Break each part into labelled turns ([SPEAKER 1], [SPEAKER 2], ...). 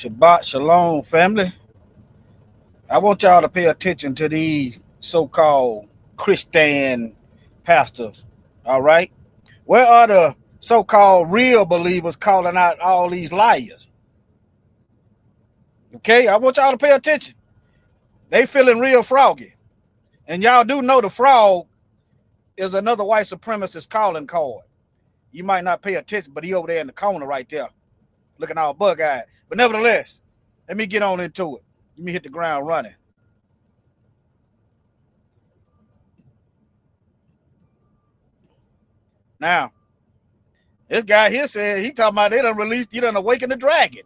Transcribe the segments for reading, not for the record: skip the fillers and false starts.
[SPEAKER 1] Shabbat Shalom, family. I want y'all to pay attention to these so-called Christian pastors, all right? Where are the so-called real believers calling out all these liars? Okay, I want y'all to pay attention. They feeling real froggy. And y'all do know the frog is another white supremacist calling card. You might not pay attention, but he over there in the corner right there, looking all bug-eyed. But nevertheless, let me get on into it. Let me hit the ground running. Now, this guy here said he talking about they done released, you done awakened the dragon.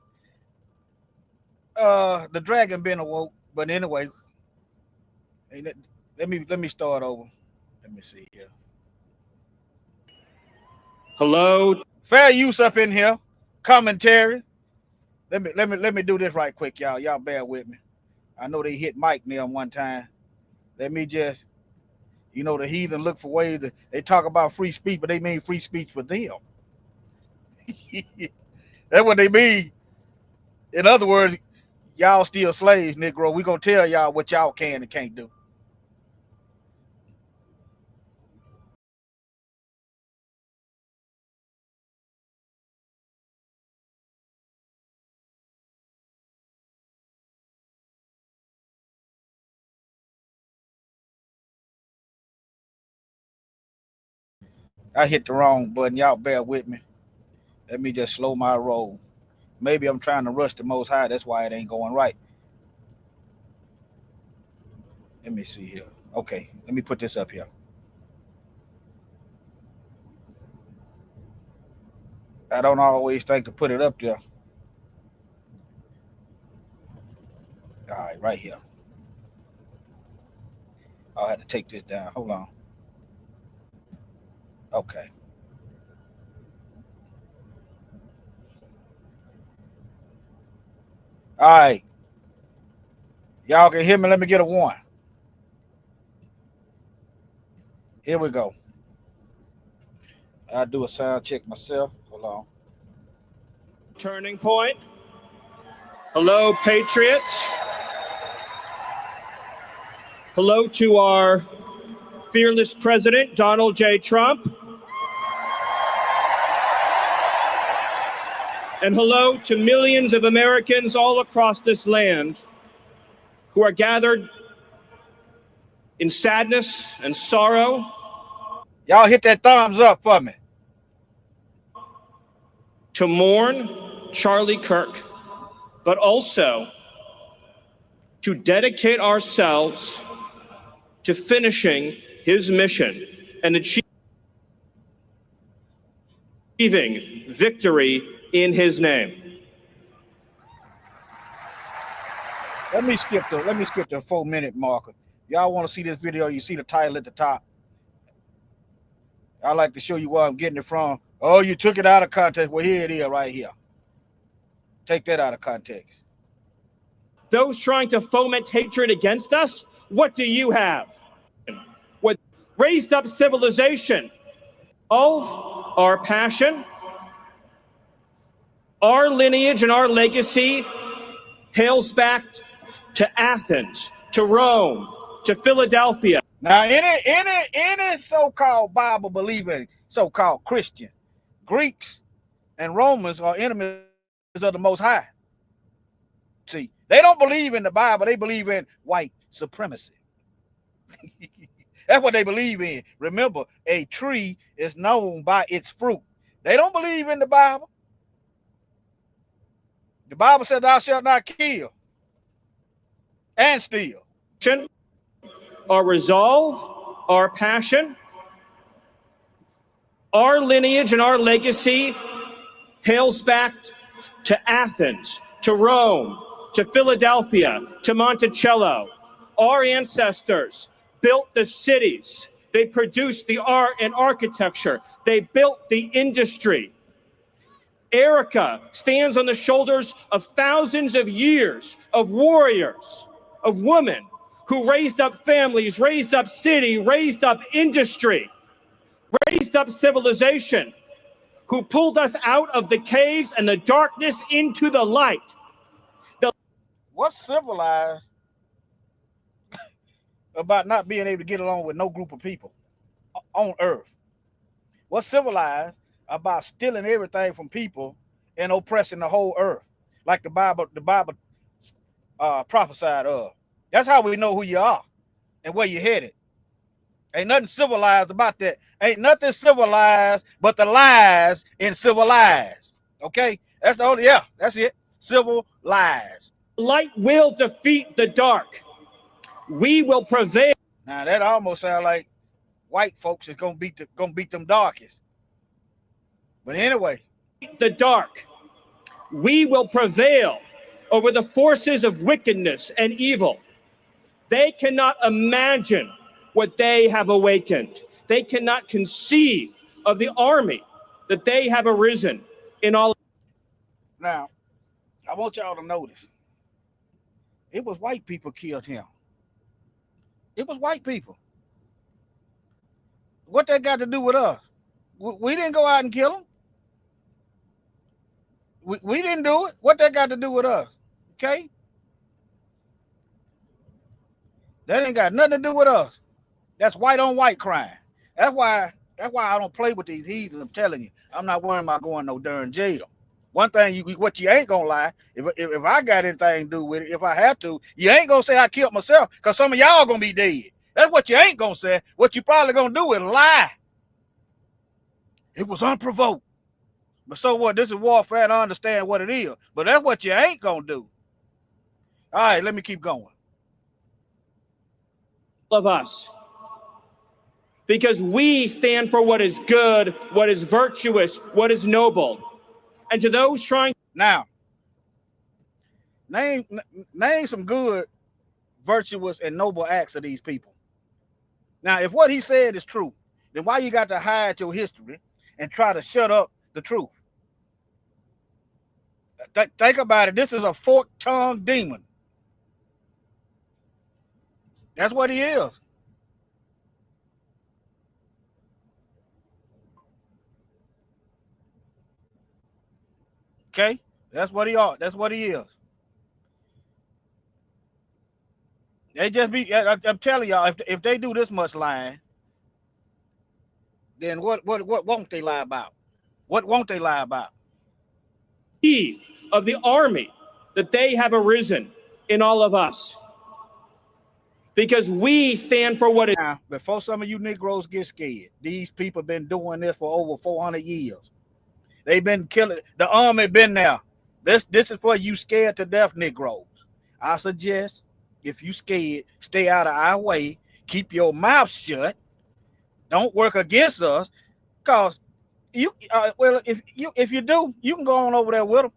[SPEAKER 1] The dragon been awoke, but anyway, let me start over. Let me see here.
[SPEAKER 2] Hello.
[SPEAKER 1] Fair use up in here. Commentary. Let me do this right quick, y'all. Y'all bear with me. I know they hit Mike near one time. Let me just, the heathen look for ways that they talk about free speech, but they mean free speech for them. That's what they mean. In other words, y'all still slaves, Negro. We gonna tell y'all what y'all can and can't do. I hit the wrong button. Y'all bear with me. Let me just slow my roll. Maybe I'm trying to rush the Most High. That's why it ain't going right. Let me see here. Okay, let me put this up here. I don't always think to put it up there. All right, right here. I'll have to take this down. Hold on. Okay. All right. Y'all can hear me. Let me get a 1. Here we go. I'll do a sound check myself. Hold on.
[SPEAKER 2] Turning point. Hello, Patriots. Hello to our fearless president, Donald J. Trump. And hello to millions of Americans all across this land who are gathered in sadness and sorrow.
[SPEAKER 1] Y'all hit that thumbs up for me.
[SPEAKER 2] To mourn Charlie Kirk, but also to dedicate ourselves to finishing his mission and achieving victory in his name.
[SPEAKER 1] Let me skip the 4-minute marker. Y'all want to see this video? You see the title at the top. I like to show you where I'm getting it from. Oh, you took it out of context. Well, here it is right here. Take that out of context.
[SPEAKER 2] Those trying to foment hatred against us, what do you have? What raised up civilization? All our passion, our lineage and our legacy hails back to Athens, to Rome, to Philadelphia.
[SPEAKER 1] Now, any so-called Bible believing so-called Christian, Greeks and Romans are enemies of the Most High. See, they don't believe in the Bible. They believe in white supremacy. That's what they believe in. Remember, a tree is known by its fruit. They don't believe in the Bible. The Bible says thou shalt not kill and steal.
[SPEAKER 2] Our resolve, our passion, our lineage and our legacy hails back to Athens, to Rome, to Philadelphia, to Monticello. Our ancestors built the cities. They produced the art and architecture. They built the industry. Erica stands on the shoulders of thousands of years of warriors, of women who raised up families, raised up city, raised up industry, raised up civilization, who pulled us out of the caves and the darkness into the light.
[SPEAKER 1] What's civilized about not being able to get along with no group of people on earth? What's civilized about stealing everything from people and oppressing the whole earth, like the Bible prophesied of? That's how we know who you are and where you're headed. Ain't nothing civilized about that. Ain't nothing civilized but the lies in civilized. Okay? That's the only, yeah, that's it. Civil lies.
[SPEAKER 2] Light will defeat the dark. We will prevail.
[SPEAKER 1] Now that almost sounds like white folks is gonna beat them darkies. But anyway,
[SPEAKER 2] the dark. We will prevail over the forces of wickedness and evil. They cannot imagine what they have awakened. They cannot conceive of the army that they have arisen in all.
[SPEAKER 1] Now, I want y'all to notice. It was white people killed him. It was white people. What that got to do with us? We didn't go out and kill him. We didn't do it. What that got to do with us? Okay? That ain't got nothing to do with us. That's white on white crime. That's why I don't play with these heathens. I'm telling you, I'm not worrying about going no darn jail. One thing, what you ain't gonna lie, if I got anything to do with it, if I had to, you ain't gonna say I killed myself, because some of y'all gonna be dead. That's what you ain't gonna say. What you probably gonna do is lie. It was unprovoked. But so what? This is warfare, and I understand what it is. But that's what you ain't gonna do. All right, let me keep going.
[SPEAKER 2] Of us. Because we stand for what is good, what is virtuous, what is noble. And to those trying...
[SPEAKER 1] Now, name some good, virtuous, and noble acts of these people. Now, if what he said is true, then why you got to hide your history and try to shut up the truth? Think about it. This is a fork-tongued demon. That's what he is. Okay? That's what he are. That's what he is. They just be, I'm telling y'all, if they do this much lying, then what won't they lie about? What won't they lie about?
[SPEAKER 2] Of the army that they have arisen in all of us. Because we stand for what is...
[SPEAKER 1] Now, before some of you Negroes get scared, these people been doing this for over 400 years. They've been killing. The army been there. This is for you scared to death Negroes. I suggest, if you scared, stay out of our way. Keep your mouth shut. Don't work against us, cause you. Well, if you do, you can go on over there with them.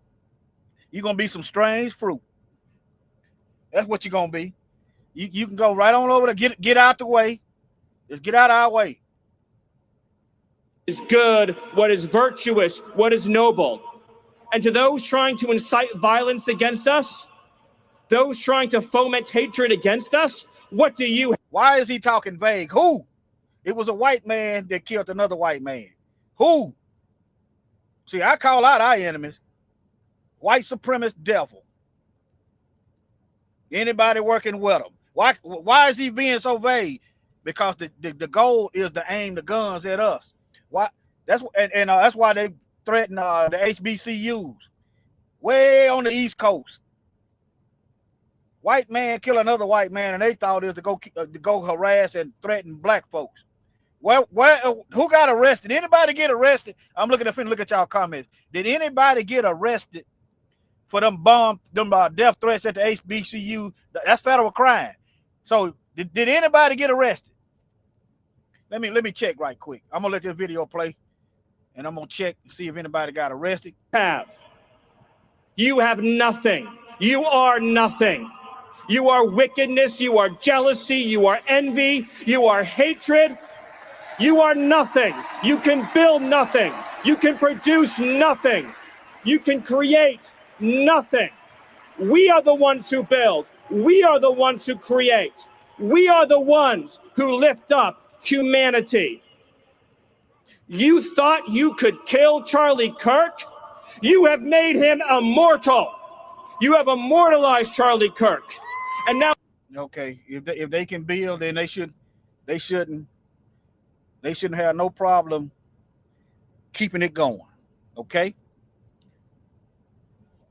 [SPEAKER 1] You're gonna be some strange fruit. That's what you're gonna be. You can go right on over there. Get out the way. Just get out of our way.
[SPEAKER 2] Is good, what is virtuous, what is noble. And to those trying to incite violence against us, those trying to foment hatred against us, what do you...
[SPEAKER 1] Why is he talking vague? Who? It was a white man that killed another white man. Who? See, I call out our enemies. White supremacist devil. Anybody working with them. Why is he being so vague? Because the goal is to aim the guns at us. Why? That's why they threaten the HBCUs way on the East Coast. White man kill another white man, and they thought it was to go harass and threaten black folks. Who got arrested? Anybody get arrested? I'm looking at y'all comments. Did anybody get arrested for them death threats at the HBCU? That's federal crime. So did anybody get arrested? Let me check right quick. I'm gonna let this video play, and I'm gonna check and see if anybody got arrested.
[SPEAKER 2] You have nothing. You are nothing. You are wickedness. You are jealousy. You are envy. You are hatred. You are nothing. You can build nothing. You can produce nothing. You can create nothing. We are the ones who build. We are the ones who create. We are the ones who lift up humanity. You thought you could kill Charlie Kirk? You have made him immortal. You have immortalized Charlie Kirk. And now,
[SPEAKER 1] okay, if they can build, then they shouldn't have no problem keeping it going. Okay.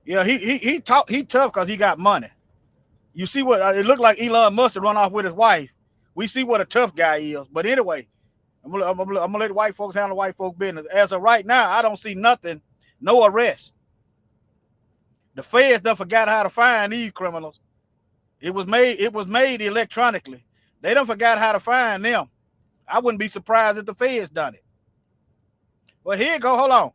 [SPEAKER 1] Yeah, he tough because he got money. You see what it looked like Elon Musk to run off with his wife. We see what a tough guy is. But anyway, I'm gonna let the white folks handle white folk business. As of right now, I don't see nothing, no arrest. The feds done forgot how to find these criminals. It was made electronically. They done forgot how to find them. I wouldn't be surprised if the feds done it. Well, here you go. Hold on.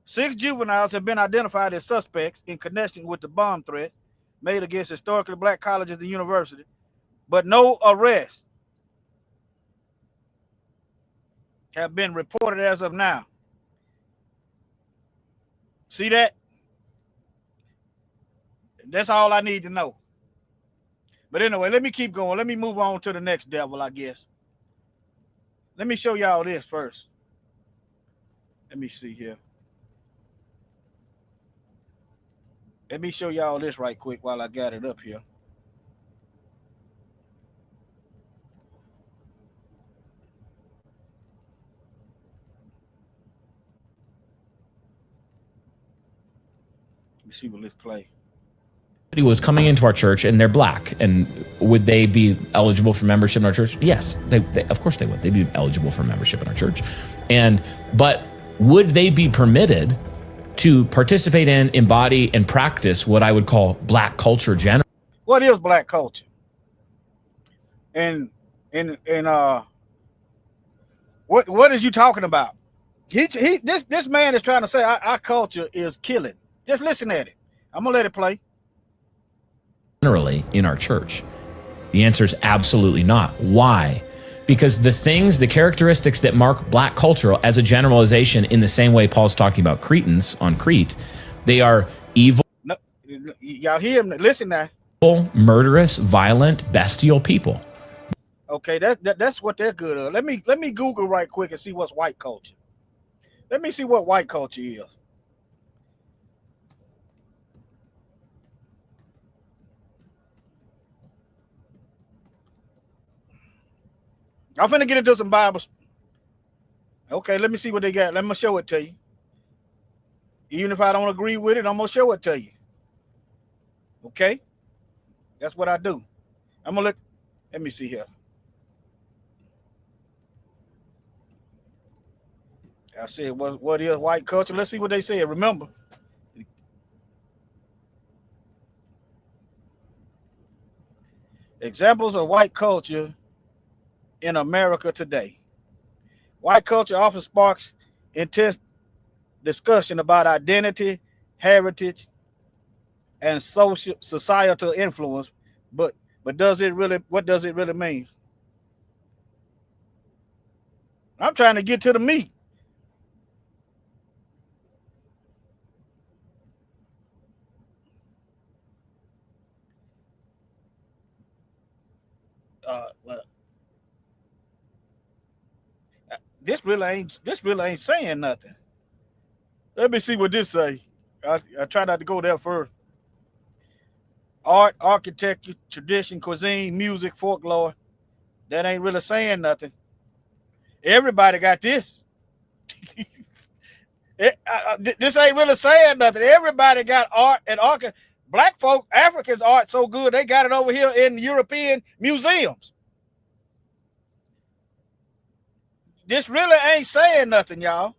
[SPEAKER 1] 6 juveniles have been identified as suspects in connection with the bomb threats made against historically black colleges and universities, but no arrests have been reported as of now. See that? That's all I need to know. But anyway, let me keep going. Let me move on to the next devil, I guess. Let me show y'all this first. Let me see here. Let me show y'all this right quick while I got it up here. Let me see what let's play.
[SPEAKER 3] Was coming into our church and they're black, and would they be eligible for membership in our church? Yes, they of course they would. They'd be eligible for membership in our church. But would they be permitted to participate in, embody, and practice what I would call black culture generally?
[SPEAKER 1] What is black culture? And what is you talking about? This man is trying to say our culture is killing. Just listen at it. I'm gonna let it play.
[SPEAKER 3] Generally in our church? The answer is absolutely not. Why? Because the characteristics that mark black culture as a generalization, in the same way Paul's talking about Cretans on Crete, they are evil.
[SPEAKER 1] No, y'all hear him? Listen now.
[SPEAKER 3] Murderous, violent, bestial people.
[SPEAKER 1] Okay, that's what they're good at. Let me Google right quick and see what's white culture. Let me see what white culture is. I'm finna get into some Bibles. Okay, let me see what they got. Let me show it to you. Even if I don't agree with it, I'm gonna show it to you. Okay? That's what I do. I'm gonna let me see here. I said what is white culture? Let's see what they say. Remember. Examples of white culture in America today. White culture often sparks intense discussion about identity, heritage, and societal influence, but what does it really mean? I'm trying to get to the meat. Well, this really ain't saying nothing. Let me see what this say. I try not to go there first. Art, architecture, tradition, cuisine, music, folklore. That ain't really saying nothing. Everybody got this. This ain't really saying nothing. Everybody got art and architecture. Black folk, Africans' art so good, they got it over here in European museums. This really ain't saying nothing, y'all.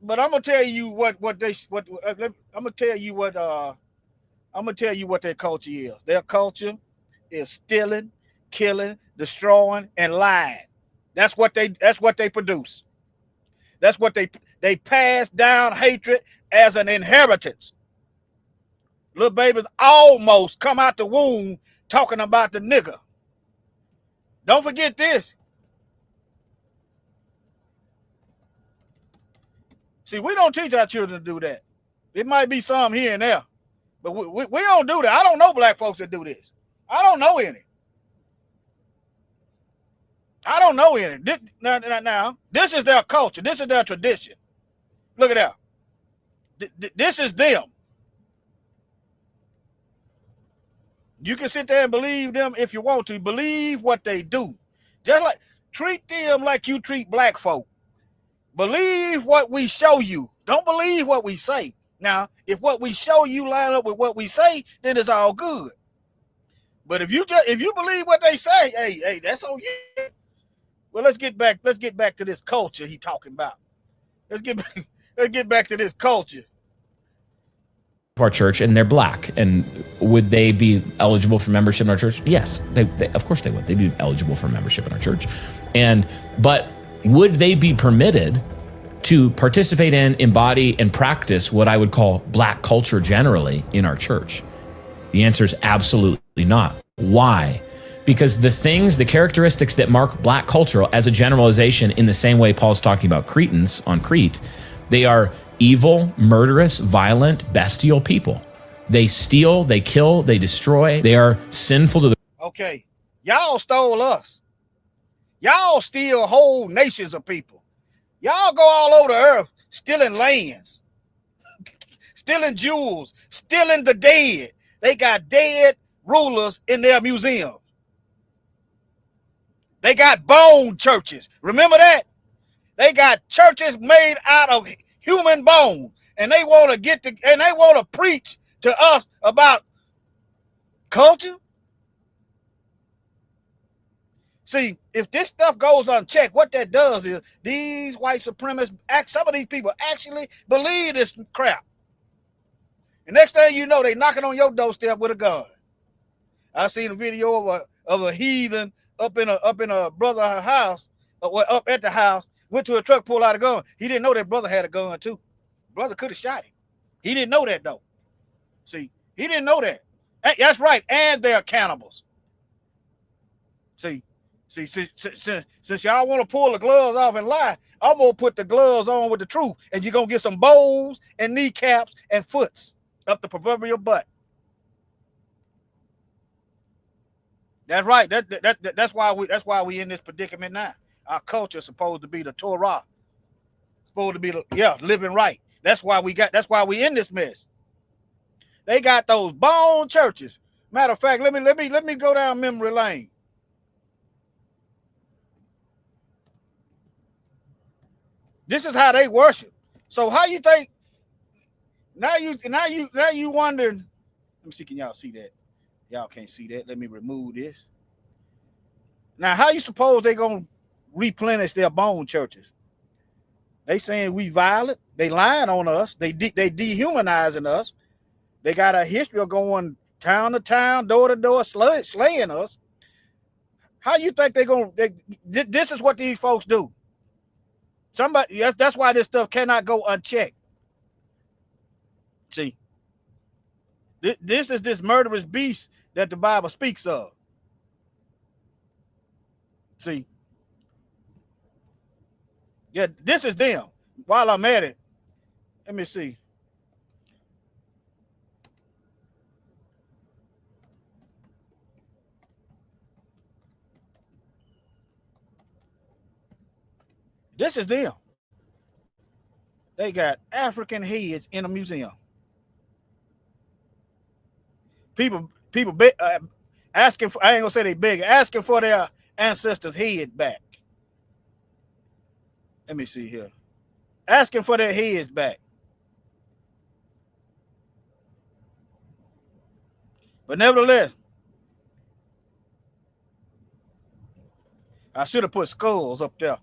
[SPEAKER 1] But I'm gonna tell you what I'm gonna tell you what their culture is. Their culture is stealing, killing, destroying, and lying. That's what they produce. That's what they pass down hatred as an inheritance. Little babies almost come out the womb talking about the nigger. Don't forget this. See, we don't teach our children to do that. It might be some here and there, but we don't do that. I don't know black folks that do this. I don't know any. I don't know any. Now, this is their culture. This is their tradition. Look at that. This is them. You can sit there and believe them if you want to. Believe what they do. Just like treat them like you treat black folk. Believe what we show you. Don't believe what we say. Now, if what we show you line up with what we say, then it's all good. But if you believe what they say, hey, that's on you. Well, let's get back to this culture he talking about. Let's get back to this culture.
[SPEAKER 3] Our church, and they're black, and would they be eligible for membership in our church? Yes, they of course they would. They'd be eligible for membership in our church, but would they be permitted to participate in, embody, and practice what I would call black culture generally in our church? The answer is absolutely not. Why? Because the characteristics that mark black culture as a generalization, in the same way Paul's talking about Cretans on Crete, they are evil, murderous, violent, bestial people. They steal, they kill, they destroy. They are sinful to the...
[SPEAKER 1] Okay, y'all stole us. Y'all steal whole nations of people. Y'all go all over the earth stealing lands, stealing jewels, stealing the dead. They got dead rulers in their museum. They got bone churches. Remember that? They got churches made out of human bones, and they want to preach to us about culture. See, if this stuff goes unchecked, what that does is these white supremacists, some of these people actually believe this crap. And next thing you know, they knocking on your doorstep with a gun. I seen a video of a heathen up in a brother's house, up at the house, went to a truck, pulled out a gun. He didn't know that brother had a gun too. Brother could have shot him. He didn't know that though. See, he didn't know that. That's right, and they're cannibals. See, since y'all want to pull the gloves off and lie, I'm gonna put the gloves on with the truth, and you're gonna get some bows and kneecaps and foots up the proverbial butt. That's right. That's why we in this predicament now. Our culture is supposed to be the Torah. Supposed to be living right. That's why we in this mess. They got those bone churches. Matter of fact, let me go down memory lane. This is how they worship. So how you think? Now you wondering. Let me see. Can y'all see that? Y'all can't see that. Let me remove this. Now, how you suppose they gonna replenish their bone churches? They saying we violent. They lying on us. They dehumanizing us. They got a history of going town to town, door to door, slaying us. How you think this is what these folks do? That's why this stuff cannot go unchecked. See, this is this murderous beast that the Bible speaks of. See, yeah, this is them. While I'm at it, let me see. This is them. They got African heads in a museum. People asking for, I ain't gonna say they beg, asking for their ancestors' head back. Let me see here. Asking for their heads back. But nevertheless, I should have put skulls up there.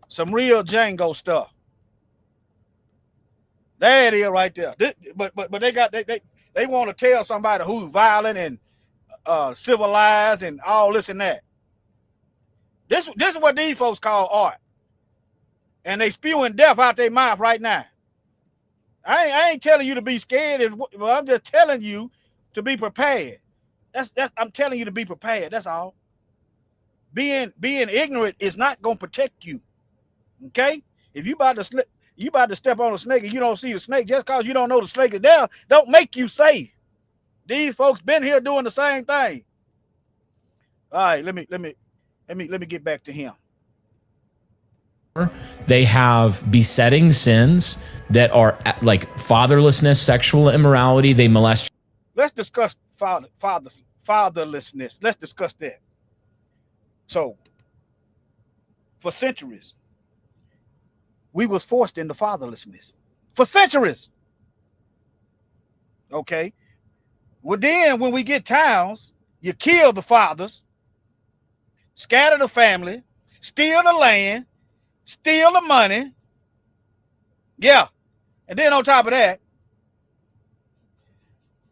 [SPEAKER 1] Some real Django stuff. There it is right there. But they want to tell somebody who's violent and civilized and all this and that. This is what these folks call art. And they spewing death out their mouth right now. I ain't telling you to be scared, but I'm just telling you to be prepared. I'm telling you to be prepared. That's all. Being ignorant is not gonna protect you. Okay? If you about to step on a snake and you don't see the snake, just because you don't know the snake is there, don't make you safe. These folks been here doing the same thing. All right, let me get back to him.
[SPEAKER 3] They have besetting sins that are like fatherlessness, sexual immorality. They molest.
[SPEAKER 1] Let's discuss fatherlessness. Let's discuss that. So, for centuries, we was forced into fatherlessness. For centuries. Okay. Well, then when we get towns, you kill the fathers, scatter the family, steal the land, steal the money. Yeah. And then on top of that,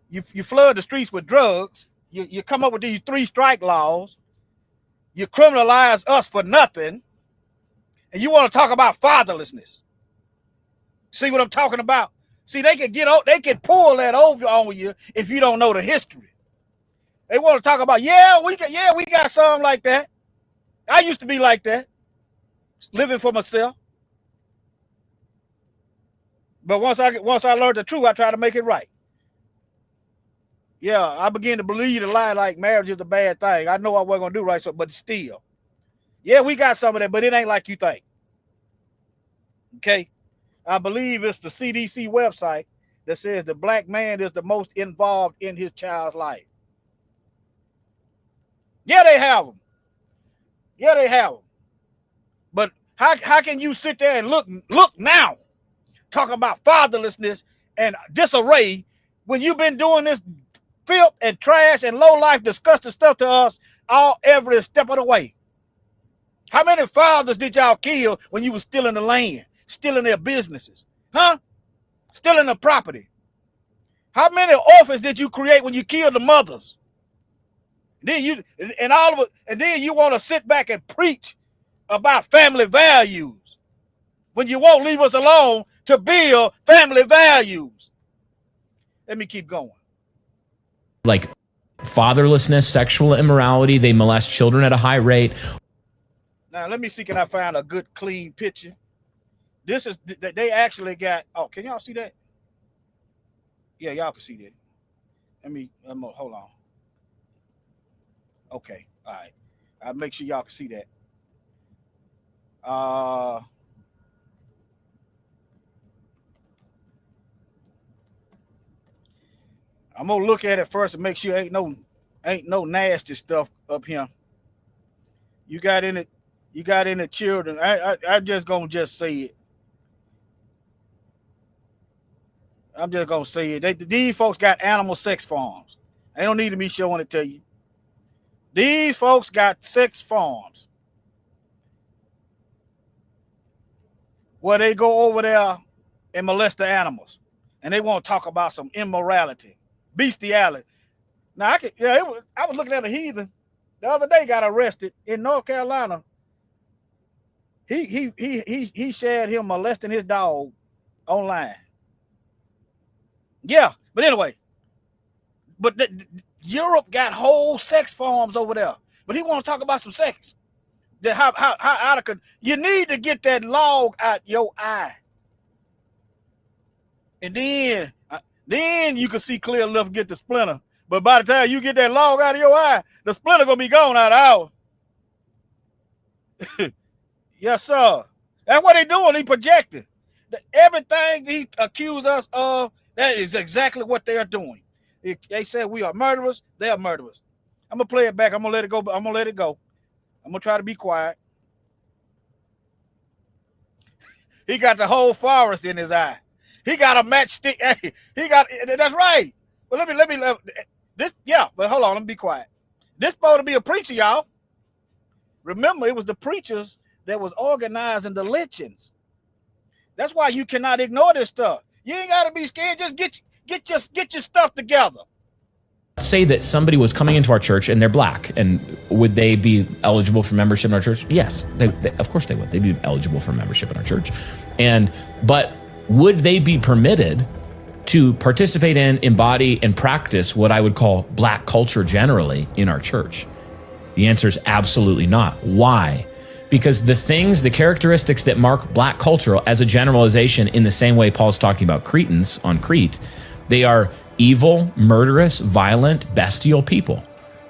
[SPEAKER 1] you flood the streets with drugs. You come up with these 3 strike laws. You criminalize us for nothing. And you want to talk about fatherlessness. See what I'm talking about? See, they can pull that over on you if you don't know the history. They want to talk about, we got something like that. I used to be like that, living for myself. But once I learned the truth, I try to make it right. Yeah, I began to believe the lie like marriage is a bad thing. I know I wasn't gonna do right, but still. Yeah, we got some of that, but it ain't like you think. Okay. I believe it's the CDC website that says the black man is the most involved in his child's life. Yeah, they have them. Yeah, they have them. But how can you sit there and look now, talking about fatherlessness and disarray when you've been doing this filth and trash and low life disgusting stuff to us every step of the way? How many fathers did y'all kill when you was stealing the land, stealing their businesses, huh? Stealing the property? How many orphans did you create when you killed the mothers? Then you want to sit back and preach about family values when you won't leave us alone to build family values. Let me keep going.
[SPEAKER 3] Like fatherlessness, sexual immorality. They molest children at a high rate.
[SPEAKER 1] Now, let me see, can I find a good, clean picture? This is, they actually got, can y'all see that? Yeah, y'all can see that. Hold on. Okay, all right. I'll make sure y'all can see that. I'm gonna look at it first and make sure ain't no nasty stuff up here. You got in the children. I just gonna say it. I'm just gonna say it. These folks got animal sex farms. They don't need me showing it to you. These folks got sex farms where they go over there and molest the animals, and they want to talk about some immorality, bestiality. Now I was looking at a heathen the other day, got arrested in North Carolina. He shared him molesting his dog online. Yeah, but anyway, Europe got whole sex farms over there, but he want to talk about some sex. How out of control. You need to get that log out your eye, and then you can see clear enough to get the splinter. But by the time you get that log out of your eye, the splinter gonna be gone out of ours. Yes, sir. That's what they doing. He projecting. Everything he accused us of, that is exactly what they are doing. They said we are murderers. They are murderers. I'm gonna play it back. I'm gonna let it go. I'm gonna let it go. I'm gonna try to be quiet. He got the whole forest in his eye. He got a matchstick. He got. That's right. But let me this. Yeah, but hold on. Let me be quiet. This supposed to be a preacher, y'all. Remember, it was the preachers that was organizing the lynchings. That's why you cannot ignore this stuff. You ain't gotta be scared. Just get your stuff together.
[SPEAKER 3] Say that somebody was coming into our church and they're black, and would they be eligible for membership in our church? Yes, they of course they would. They'd be eligible for membership in our church. But would they be permitted to participate in, embody, and practice what I would call black culture generally in our church? The answer is absolutely not. Why? Because the characteristics that mark black culture as a generalization, in the same way Paul's talking about Cretans on Crete, they are evil, murderous, violent, bestial people.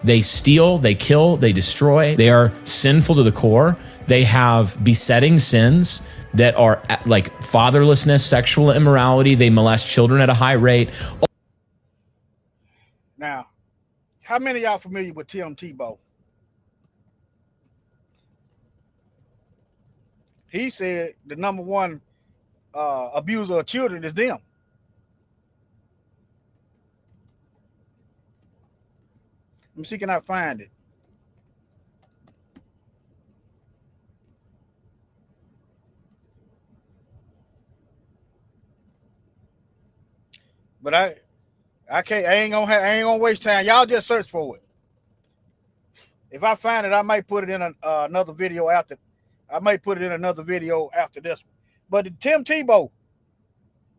[SPEAKER 3] They steal, they kill, they destroy. They are sinful to the core. They have besetting sins that are like fatherlessness, sexual immorality. They molest children at a high rate.
[SPEAKER 1] Now, how many of y'all familiar with Tim Tebow? He said the number one abuser of children is them. Let me see, can I find it? But I can't. I ain't gonna waste time. Y'all just search for it. If I find it, I might put it in another video after. I might put it in another video after this one. But Tim Tebow,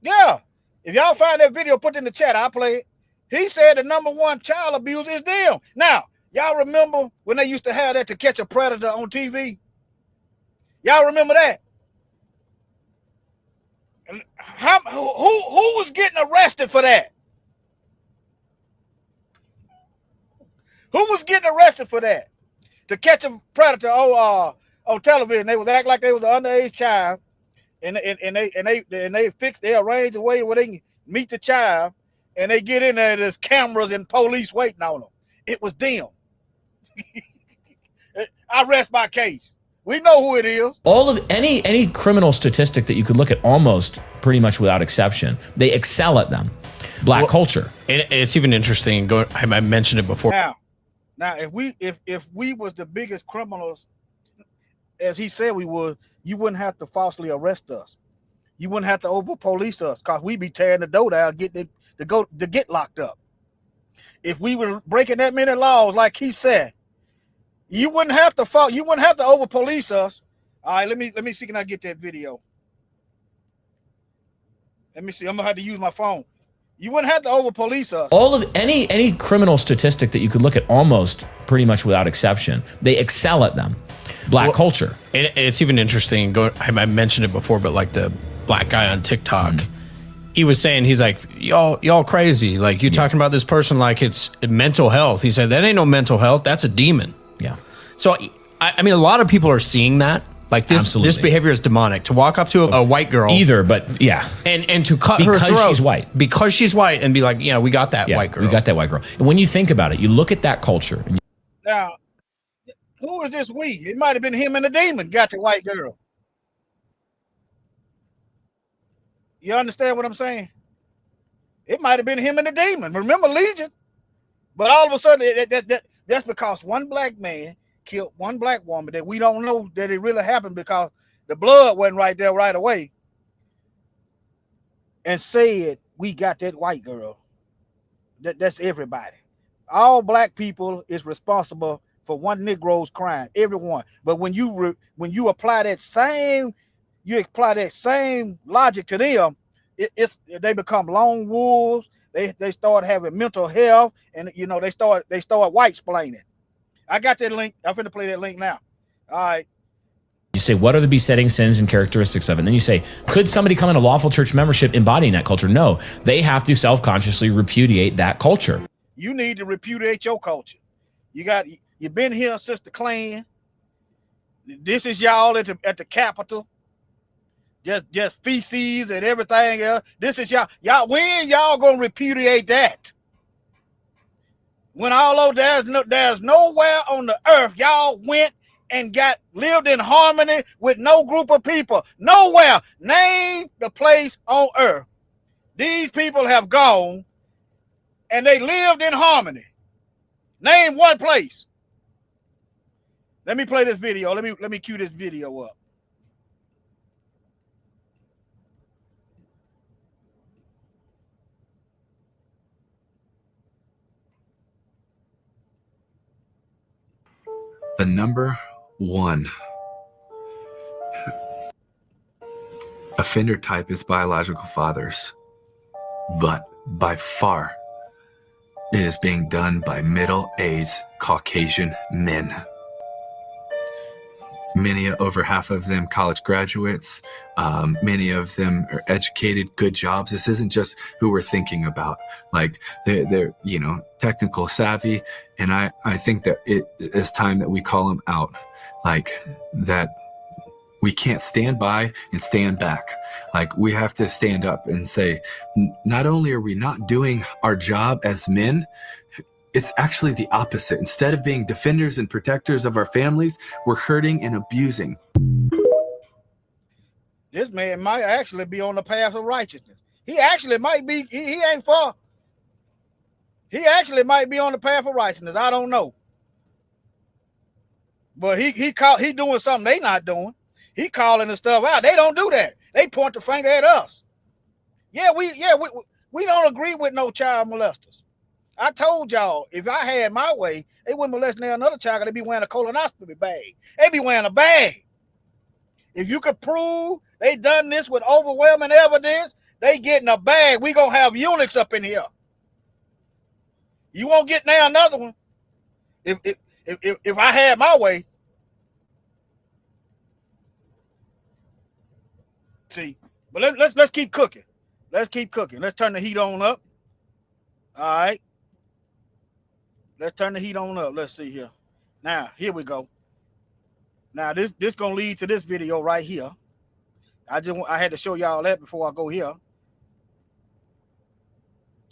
[SPEAKER 1] yeah. If y'all find that video, put it in the chat. I'll play it. He said the number one child abuser is them. Now, y'all remember when they used to have that To Catch a Predator on TV? Y'all remember that? And who was getting arrested for that? Who was getting arrested for that? To Catch a Predator on television. They was act like they was an underage child, and they arrange a way where they can meet the child, and they get in there. There's cameras and police waiting on them. It was them. I rest my case. We know who it is.
[SPEAKER 3] All of any criminal statistic that you could look at, almost pretty much without exception, they excel at them. Black culture,
[SPEAKER 4] and it's even interesting. I mentioned it before.
[SPEAKER 1] Now, if we was the biggest criminals, as he said we would, you wouldn't have to falsely arrest us. You wouldn't have to over police us, because we'd be tearing the door down, to get locked up. If we were breaking that many laws, like he said, you wouldn't have to over police us. All right, let me see, can I get that video? Let me see. I'm gonna have to use my phone. You wouldn't have to over police us.
[SPEAKER 3] All of any criminal statistic that you could look at, almost pretty much without exception, they excel at them. Black culture.
[SPEAKER 4] And it's even interesting. I mentioned it before, but like the black guy on TikTok, he was saying, he's like, y'all crazy. Like, you talking about this person like it's mental health. He said, that ain't no mental health. That's a demon.
[SPEAKER 3] Yeah.
[SPEAKER 4] So, I mean, a lot of people are seeing that. Like, this behavior is demonic. To walk up to a white girl.
[SPEAKER 3] But yeah.
[SPEAKER 4] And to cut her throat.
[SPEAKER 3] Because she's white.
[SPEAKER 4] Because she's white, and be like, yeah, we got that white girl.
[SPEAKER 3] We got that white girl. And when you think about it, you look at that culture.
[SPEAKER 1] Now, who is this we? It might have been him and the demon got the white girl. You understand what I'm saying? It might have been him and the demon. Remember Legion? But all of a sudden, that's because one black man killed one black woman that we don't know that it really happened, because the blood wasn't right there right away, and said, we got that white girl. That's everybody. All black people is responsible for one Negro's crime, everyone. But when you apply that same logic to them, they become lone wolves. They start having mental health, and they start white splaining. I got that link. I'm finna play that link now. All right.
[SPEAKER 3] You say, what are the besetting sins and characteristics of it? And then you say, could somebody come into lawful church membership embodying that culture? No, they have to self-consciously repudiate that culture.
[SPEAKER 1] You need to repudiate your culture. You've been here since the Klan. This is y'all at the Capitol. Just feces and everything else. This is y'all. When y'all gonna repudiate that? When although there's nowhere on the earth y'all went and lived in harmony with no group of people. Nowhere. Name the place on earth. These people have gone and they lived in harmony. Name one place. Let me play this video. Let me cue this video up.
[SPEAKER 5] The number one offender type is biological fathers, but by far it is being done by middle-aged Caucasian men. over half of them college graduates. Many of them are educated, good jobs. This isn't just who we're thinking about. Like they're technical savvy, and I think that it is time that we call them out, like that. We can't stand by and stand back. Like we have to stand up and say, not only are we not doing our job as men, it's actually the opposite. Instead of being defenders and protectors of our families, we're hurting and abusing.
[SPEAKER 1] This man might actually be on the path of righteousness. He actually might be, he ain't far. He actually might be on the path of righteousness. I don't know. But he doing something they not doing. He calling the stuff out. They don't do that. They point the finger at us. We don't agree with no child molesters. I told y'all, if I had my way, they wouldn't molest another child. They'd be wearing a colonoscopy bag. They'd be wearing a bag. If you could prove they done this with overwhelming evidence, they getting a bag. We gonna have eunuchs up in here. You won't get now another one. If I had my way. See, but let's keep cooking. Let's keep cooking. Let's turn the heat on up. All right. Let's turn the heat on up. Let's see here. Now, here we go. Now, this gonna lead to this video right here. I had to show y'all that before I go here.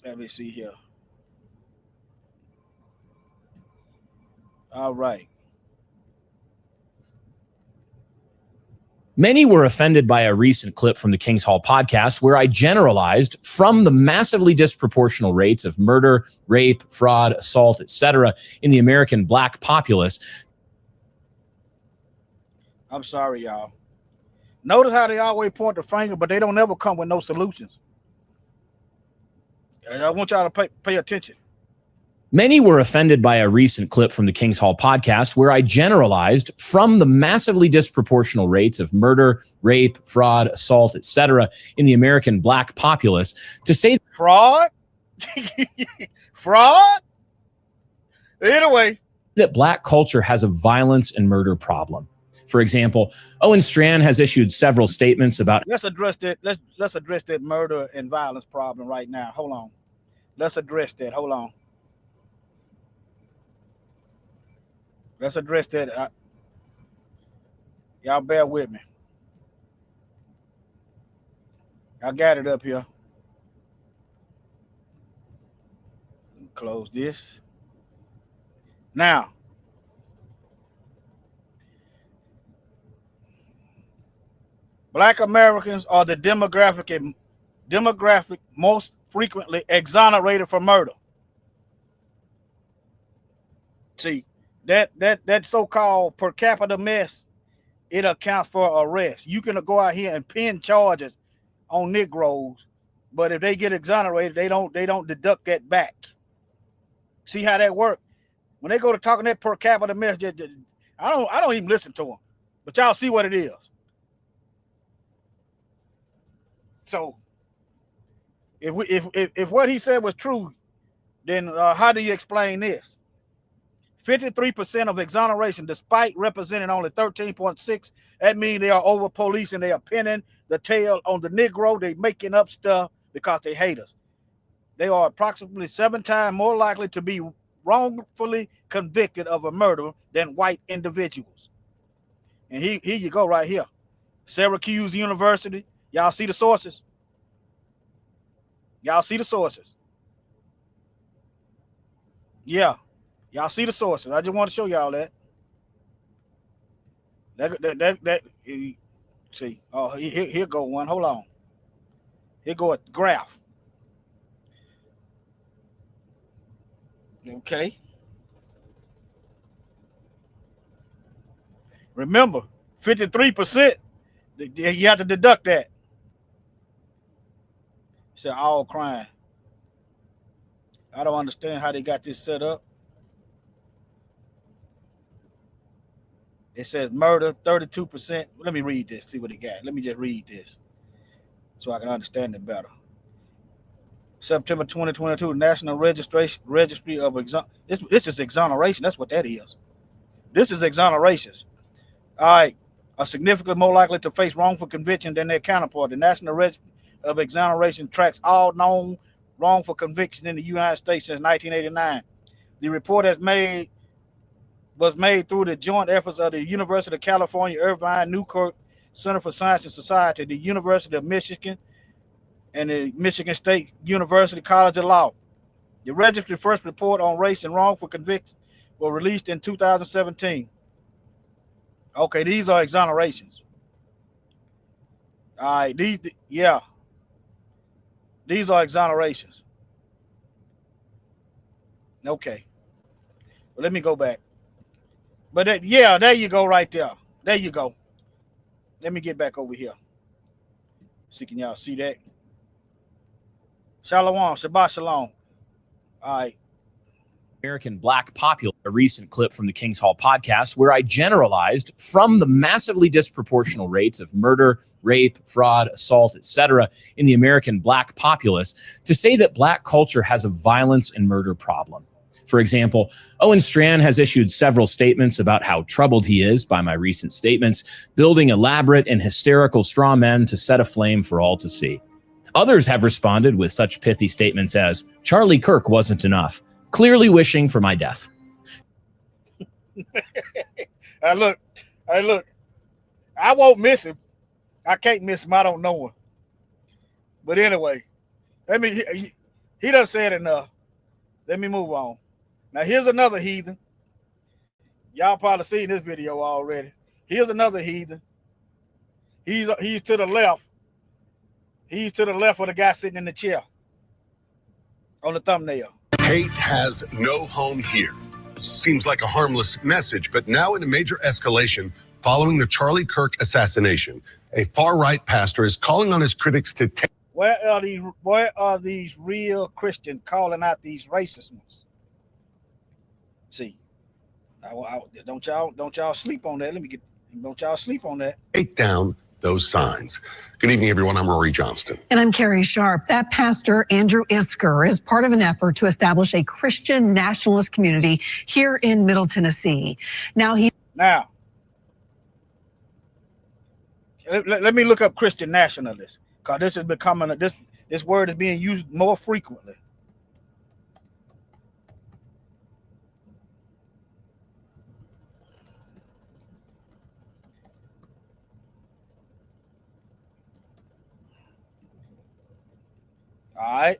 [SPEAKER 1] Let me see here. All right.
[SPEAKER 3] Many were offended by a recent clip from the King's Hall podcast where I generalized from the massively disproportional rates of murder, rape, fraud, assault, etc. in the American black populace.
[SPEAKER 1] I'm sorry, y'all. Notice how they always point the finger, but they don't ever come with no solutions. I want y'all to pay attention.
[SPEAKER 3] Many were offended by a recent clip from the King's Hall podcast where I generalized from the massively disproportional rates of murder, rape, fraud, assault, etc. in the American black populace to say
[SPEAKER 1] fraud. Fraud. Anyway,
[SPEAKER 3] that black culture has a violence and murder problem. For example, Owen Strachan has issued several statements about.
[SPEAKER 1] Let's address that. Let's address that murder and violence problem right now. Hold on. Let's address that. Hold on. Let's address that. Y'all bear with me. I got it up here. Close this. Now, Black Americans are the demographic most frequently exonerated for murder. See, that so-called per capita mess, it accounts for arrest. You can go out here and pin charges on Negroes, but if they get exonerated, they don't deduct that back. See how that works? When they go to talking that per capita mess, I don't even listen to them. But y'all see what it is. So if what he said was true, then how do you explain this? 53% of exoneration, despite representing only 13.6%, that means they are over policing. They are pinning the tail on the Negro. They making up stuff because they hate us. They are approximately 7 times more likely to be wrongfully convicted of a murder than white individuals. And here you go right here. Syracuse University. Y'all see the sources? Y'all see the sources? Yeah. Y'all see the sources. I just want to show y'all that. That see. Oh, here go one. Hold on. Here go a graph. Okay. Remember, 53%, you have to deduct that. It's all crime. I don't understand how they got this set up. It says murder, 32%. Let me read this, see what it got. Let me just read this so I can understand it better. September 2022, National Registry of This is exoneration. That's what that is. This is exonerations. All right, are significantly more likely to face wrongful conviction than their counterpart. The National Register of Exoneration tracks all known wrongful convictions in the United States since 1989. The report was made through the joint efforts of the University of California, Irvine Newkirk Center for Science and Society, the University of Michigan, and the Michigan State University College of Law. The registry's first report on race and wrongful convictions was released in 2017. Okay, these are exonerations. All right, these are exonerations. Okay, well, let me go back. But there you go, right there. There you go. Let me get back over here. See, can y'all see that? Shalom, Shabbat Shalom. All right.
[SPEAKER 3] American Black Popular, a recent clip from the King's Hall podcast where I generalized from the massively disproportional rates of murder, rape, fraud, assault, etc. in the American Black populace to say that Black culture has a violence and murder problem. For example, Owen Strachan has issued several statements about how troubled he is by my recent statements, building elaborate and hysterical straw men to set aflame for all to see. Others have responded with such pithy statements as, Charlie Kirk wasn't enough, clearly wishing for my death.
[SPEAKER 1] Hey, look, I won't miss him. I can't miss him. I don't know him. But anyway, he done said enough. Let me move on. Now, here's another heathen. Y'all probably seen this video already. Here's another heathen. He's to the left. He's to the left of the guy sitting in the chair on the thumbnail.
[SPEAKER 6] Hate has no home here. Seems like a harmless message, but now in a major escalation following the Charlie Kirk assassination, a far-right pastor is calling on his critics to take.
[SPEAKER 1] Where are these real Christians calling out these racist ones? See, don't y'all sleep on that. Don't y'all sleep on that.
[SPEAKER 6] Take down those signs. Good evening, everyone. I'm Rory Johnston.
[SPEAKER 7] And I'm Carrie Sharp. That pastor, Andrew Isker, is part of an effort to establish a Christian nationalist community here in Middle Tennessee. Now,
[SPEAKER 1] let me look up Christian nationalist, because this is becoming this word is being used more frequently. All right.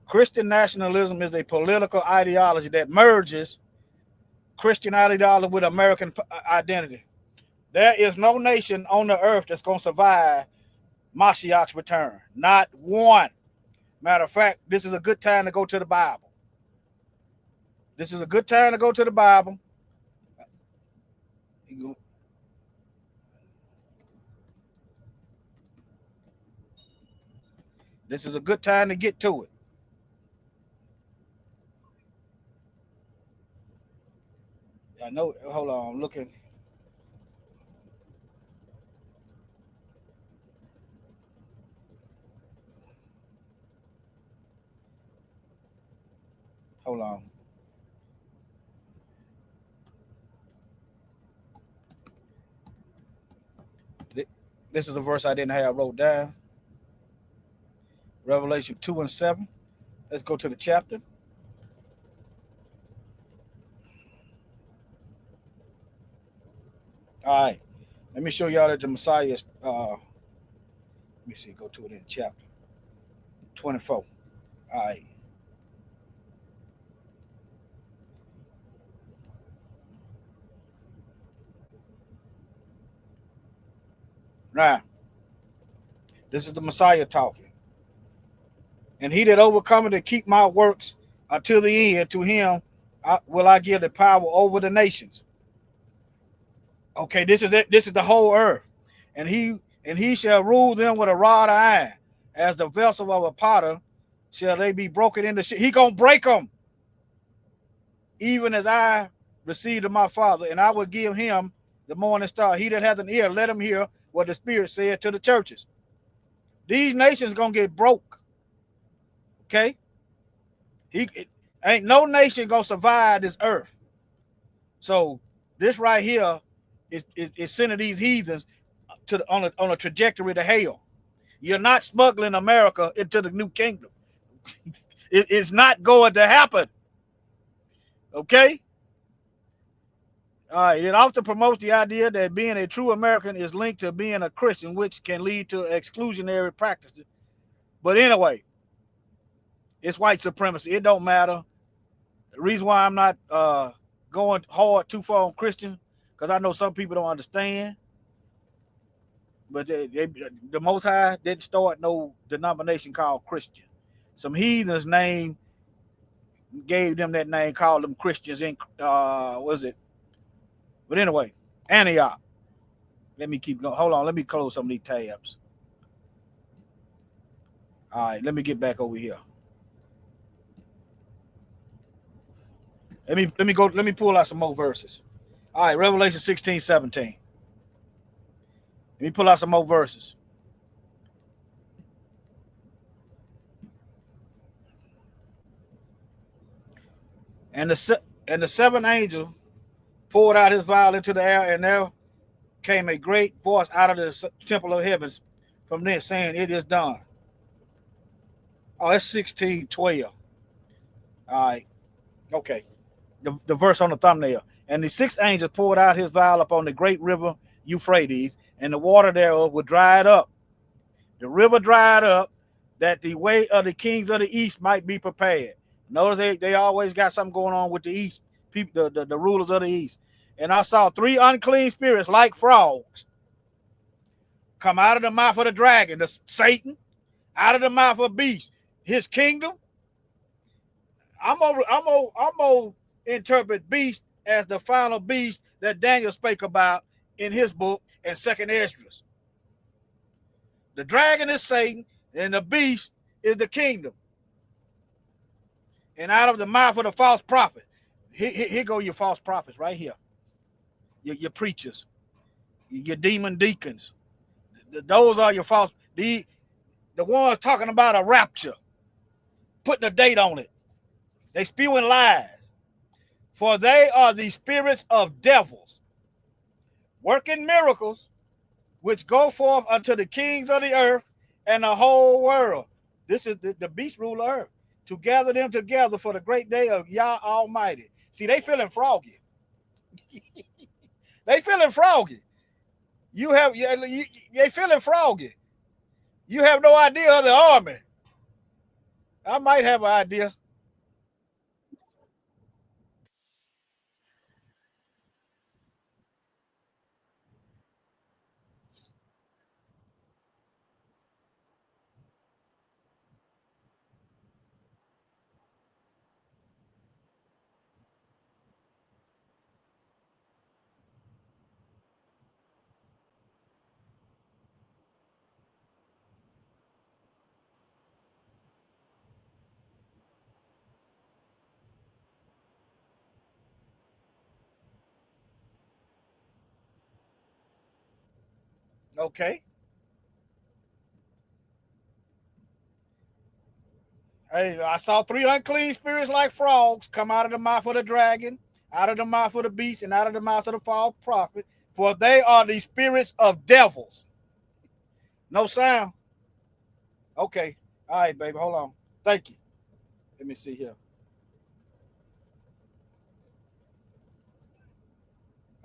[SPEAKER 1] Christian nationalism is a political ideology that merges Christian ideology with American identity. There is no nation on the earth that's going to survive Mashiach's return. Not one. Matter of fact, this is a good time to go to the Bible. This is a good time to go to the Bible. This is a good time to get to it. I know. Hold on. I'm looking. Hold on. This is the verse I didn't have wrote down. Revelation 2:7. Let's go to the chapter. All right. Let me show y'all that the Messiah is, let me see, go to it in chapter 24. All right. Right. This is the Messiah talking. And he that overcometh and keep my works until the end, to him will I give the power over the nations. Okay, this is it. This is the whole earth. And he shall rule them with a rod of iron. As the vessel of a potter shall they be broken into shit. He gonna break them. Even as I received of my Father, and I will give him the morning star. He that hath an ear, let him hear what the Spirit said to the churches. These nations gonna get broke. Okay? Ain't no nation gonna survive this earth. So This right here is sending these heathens on a trajectory to hell. You're not smuggling America into the new kingdom. It's not going to happen. Okay? All right. It often promotes the idea that being a true American is linked to being a Christian, which can lead to exclusionary practices. But anyway, it's white supremacy. It don't matter. The reason why I'm not going hard too far on Christian, because I know some people don't understand. But the Most High didn't start no denomination called Christian. Some heathens gave them that name, called them Christians in what is it? But anyway, Antioch. Let me keep going. Hold on, let me close some of these tabs. All right, let me get back over here. Let me pull out some more verses. All right, Revelation 16:17. Let me pull out some more verses. And the seventh angel poured out his vial into the air, and there came a great voice out of the temple of heavens from there, saying, "It is done." Oh, it's 16:12. All right, okay. The verse on the thumbnail. And the sixth angel poured out his vial upon the great river Euphrates, and the water thereof was dried up. The river dried up, that the way of the kings of the east might be prepared. Notice they always got something going on with the east, people, the rulers of the east. And I saw three unclean spirits like frogs come out of the mouth of the dragon, the Satan, out of the mouth of beast, his kingdom. I'm gonna interpret beast as the final beast that Daniel spake about in his book in 2nd Esdras. The dragon is Satan, and the beast is the kingdom. And out of the mouth of the false prophet, here go your false prophets right here. Your preachers, your demon deacons. Those are your false, the ones talking about a rapture, putting a date on it. They spewing lies. For they are the spirits of devils, working miracles, which go forth unto the kings of the earth and the whole world. This is the beast ruler earth, to gather them together for the great day of Yah Almighty. See, they feeling froggy. They feeling froggy. They feeling froggy. You have no idea of the army. I might have an idea. Okay. Hey, I saw three unclean spirits like frogs come out of the mouth of the dragon, out of the mouth of the beast, and out of the mouth of the false prophet, for they are the spirits of devils. No sound. Okay. All right, baby. Hold on. Thank you. Let me see here.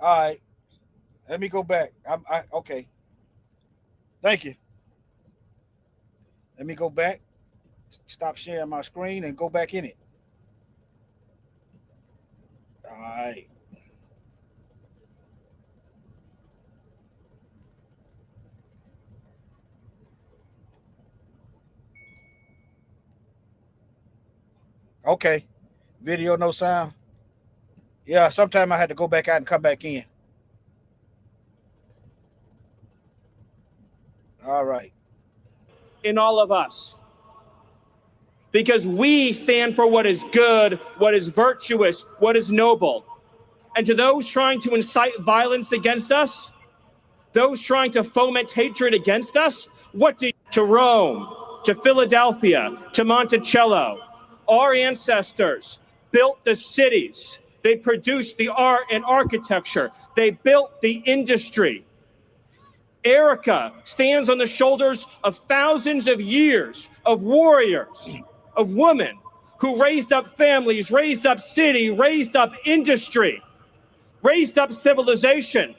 [SPEAKER 1] All right. Let me go back. Okay. Thank you. Let me go back. Stop sharing my screen and go back in it. All right. Okay. Video, no sound. Yeah, sometime I had to go back out and come back in. All right.
[SPEAKER 2] In all of us. Because we stand for what is good, what is virtuous, what is noble. And to those trying to incite violence against us, those trying to foment hatred against us, to Rome, to Philadelphia, to Monticello, our ancestors built the cities They produced the art and architecture. They built the industry. Erica stands on the shoulders of thousands of years of warriors, of women who raised up families, raised up city, raised up industry, raised up civilization,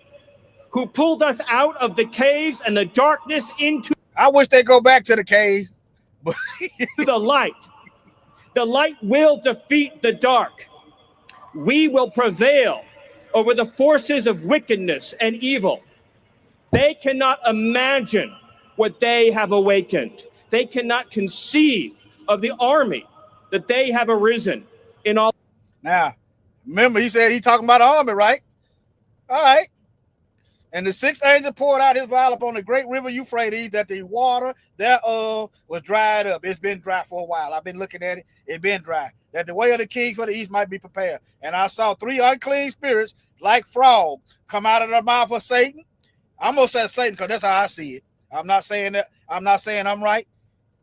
[SPEAKER 2] who pulled us out of the caves and the darkness into
[SPEAKER 1] I wish they go back to the cave.
[SPEAKER 2] the light. The light will defeat the dark. We will prevail over the forces of wickedness and evil. They cannot imagine what they have awakened. They cannot conceive of the army that they have arisen in all.
[SPEAKER 1] Now, remember, he said he talking about the army, right? All right. And the sixth angel poured out his vial upon the great river Euphrates, that the water thereof was dried up. It's been dry for a while. I've been looking at it. It's been dry. That the way of the king for the east might be prepared. And I saw 3 unclean spirits like frogs come out of the mouth of Satan. I'm gonna say Satan because that's how I see it. I'm not saying that. I'm not saying I'm right,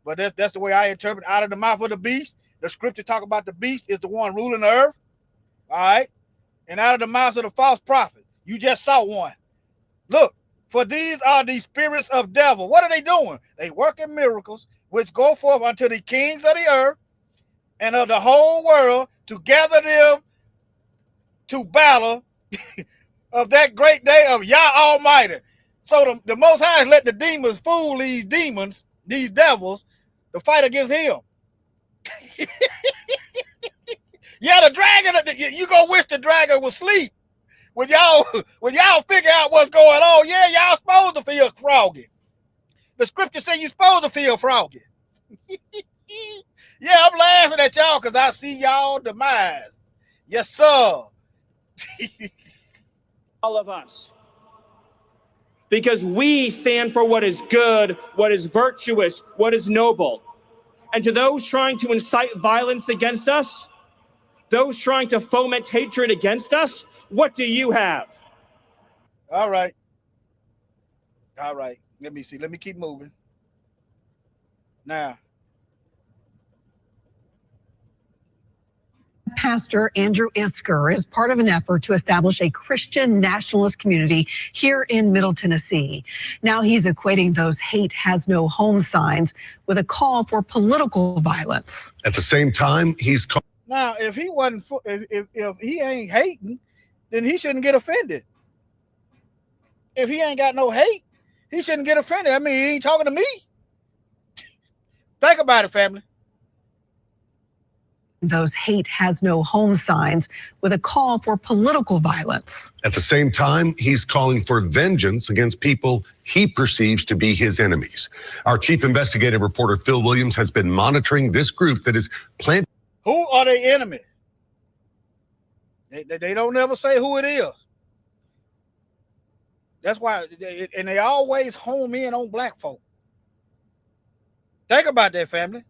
[SPEAKER 1] but that's the way I interpret. Out of the mouth of the beast. The scripture talk about the beast is the one ruling the earth. All right. And out of the mouths of the false prophet. You just saw one. Look, for these are the spirits of devil. What are they doing? They working miracles, which go forth unto the kings of the earth and of the whole world to gather them to battle of that great day of Yah Almighty. So the Most High is letting the demons fool these demons, these devils, to fight against him. Yeah, the dragon, you gonna wish the dragon was asleep. When y'all figure out what's going on, yeah, y'all supposed to feel froggy. The scripture say you supposed to feel froggy. Yeah, I'm laughing at y'all because I see y'all demise. Yes, sir.
[SPEAKER 2] All of us. Because we stand for what is good, what is virtuous, what is noble. And to those trying to incite violence against us, those trying to foment hatred against us, what do you have?
[SPEAKER 1] All right. All right. Let me see. Let me keep moving. Now.
[SPEAKER 7] Pastor Andrew Isker is part of an effort to establish a Christian nationalist community here in Middle Tennessee. Now he's equating those hate has no home signs with a call for political violence.
[SPEAKER 6] At the same time, he's
[SPEAKER 1] Now, if he wasn't, if he ain't hating, then he shouldn't get offended. If he ain't got no hate, he shouldn't get offended. I mean, he ain't talking to me. Think about it, family.
[SPEAKER 7] Those hate has no home signs with a call for political violence.
[SPEAKER 6] At the same time, he's calling for vengeance against people he perceives to be his enemies. Our chief investigative reporter, Phil Williams, has been monitoring this group that is planning.
[SPEAKER 1] Who are they enemies? They don't ever say who it is. That's why, and they always home in on black folk. Think about that, family.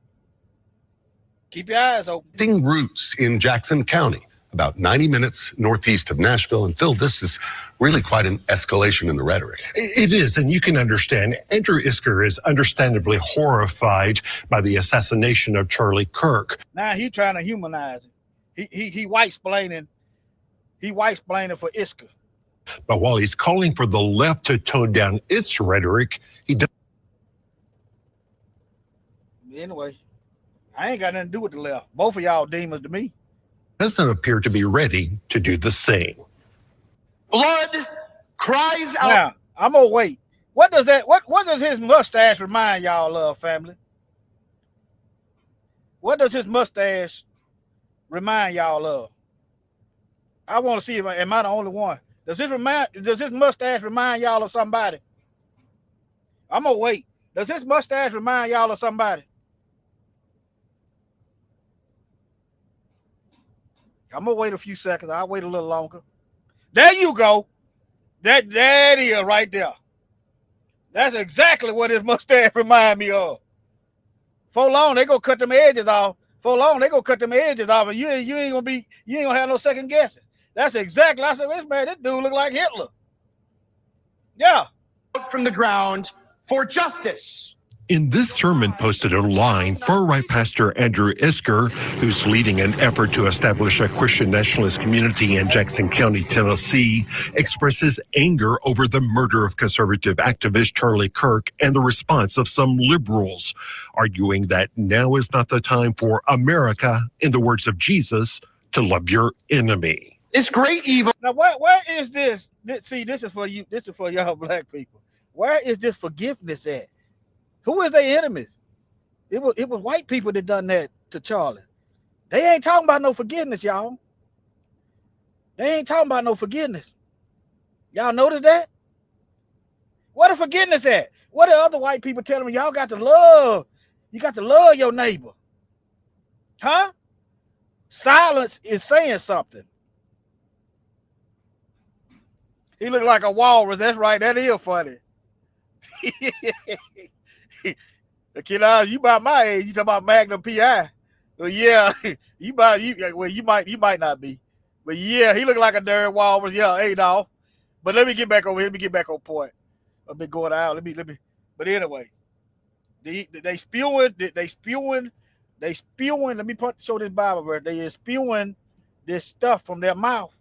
[SPEAKER 1] Keep your eyes open.
[SPEAKER 6] Roots in Jackson County, about 90 minutes northeast of Nashville. And Phil, this is really quite an escalation in the rhetoric.
[SPEAKER 8] It is, and you can understand. Andrew Isker is understandably horrified by the assassination of Charlie Kirk.
[SPEAKER 1] Now he's trying to humanize it. He white-splaining. He white-splaining for Isker.
[SPEAKER 8] But while he's calling for the left to tone down its rhetoric, he does.
[SPEAKER 1] Anyway, I ain't got nothing to do with the left. Both of y'all demons to me.
[SPEAKER 8] Doesn't appear to be ready to do the same.
[SPEAKER 9] Blood cries out.
[SPEAKER 1] Now, I'm gonna wait. What does his mustache remind y'all of, family? What does his mustache remind y'all of? I want to see if am I the only one. Does his mustache remind y'all of somebody? I'm gonna wait. Does his mustache remind y'all of somebody? I'm gonna wait a few seconds. I'll wait a little longer. There you go. That is right there. That's exactly what his mustache remind me of. For long, they gonna cut them edges off. And you ain't gonna have no second guessing. That's exactly. I said, this dude look like Hitler. Yeah.
[SPEAKER 9] From the ground for justice.
[SPEAKER 8] In this sermon posted online, far-right pastor Andrew Isker, who's leading an effort to establish a Christian nationalist community in Jackson County, Tennessee, expresses anger over the murder of conservative activist Charlie Kirk and the response of some liberals, arguing that now is not the time for America, in the words of Jesus, to love your enemy.
[SPEAKER 9] It's great evil.
[SPEAKER 1] Now, where is this? See, this is for you. This is for y'all black people. Where is this forgiveness at? Who is their enemies? It was white people that done that to Charlie. They ain't talking about no forgiveness, y'all. They ain't talking about no forgiveness. Y'all notice that? Where the forgiveness at? What are other white people telling me? Y'all got to love. You got to love your neighbor. Huh? Silence is saying something. He looked like a walrus. That's right. That is funny. You about my age. You talking about Magnum PI? Well, yeah, you might not be, but yeah, he looked like a darn walrus. Yeah, hey, dog. But let me get back over here. Let me get back on point. I've been going out. Let me. But anyway, they spewing. Let me show this Bible verse. They is spewing this stuff from their mouth.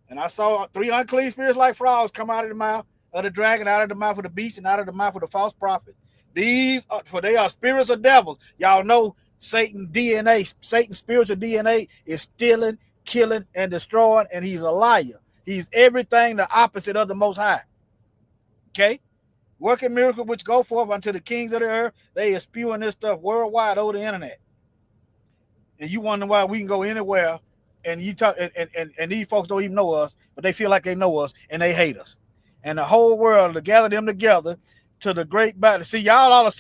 [SPEAKER 1] And I saw 3 unclean spirits like frogs come out of the mouth of the dragon, out of the mouth of the beast, and out of the mouth of the false prophet. They are spirits of devils. Y'all know Satan's DNA, Satan's spiritual DNA is stealing, killing, and destroying, and he's a liar. He's everything the opposite of the Most High. Okay? Working miracles which go forth unto the kings of the earth. They are spewing this stuff worldwide over the internet. And you wonder why we can go anywhere and you talk and these folks don't even know us, but they feel like they know us and they hate us. And the whole world to gather them together to the great battle. See, y'all ought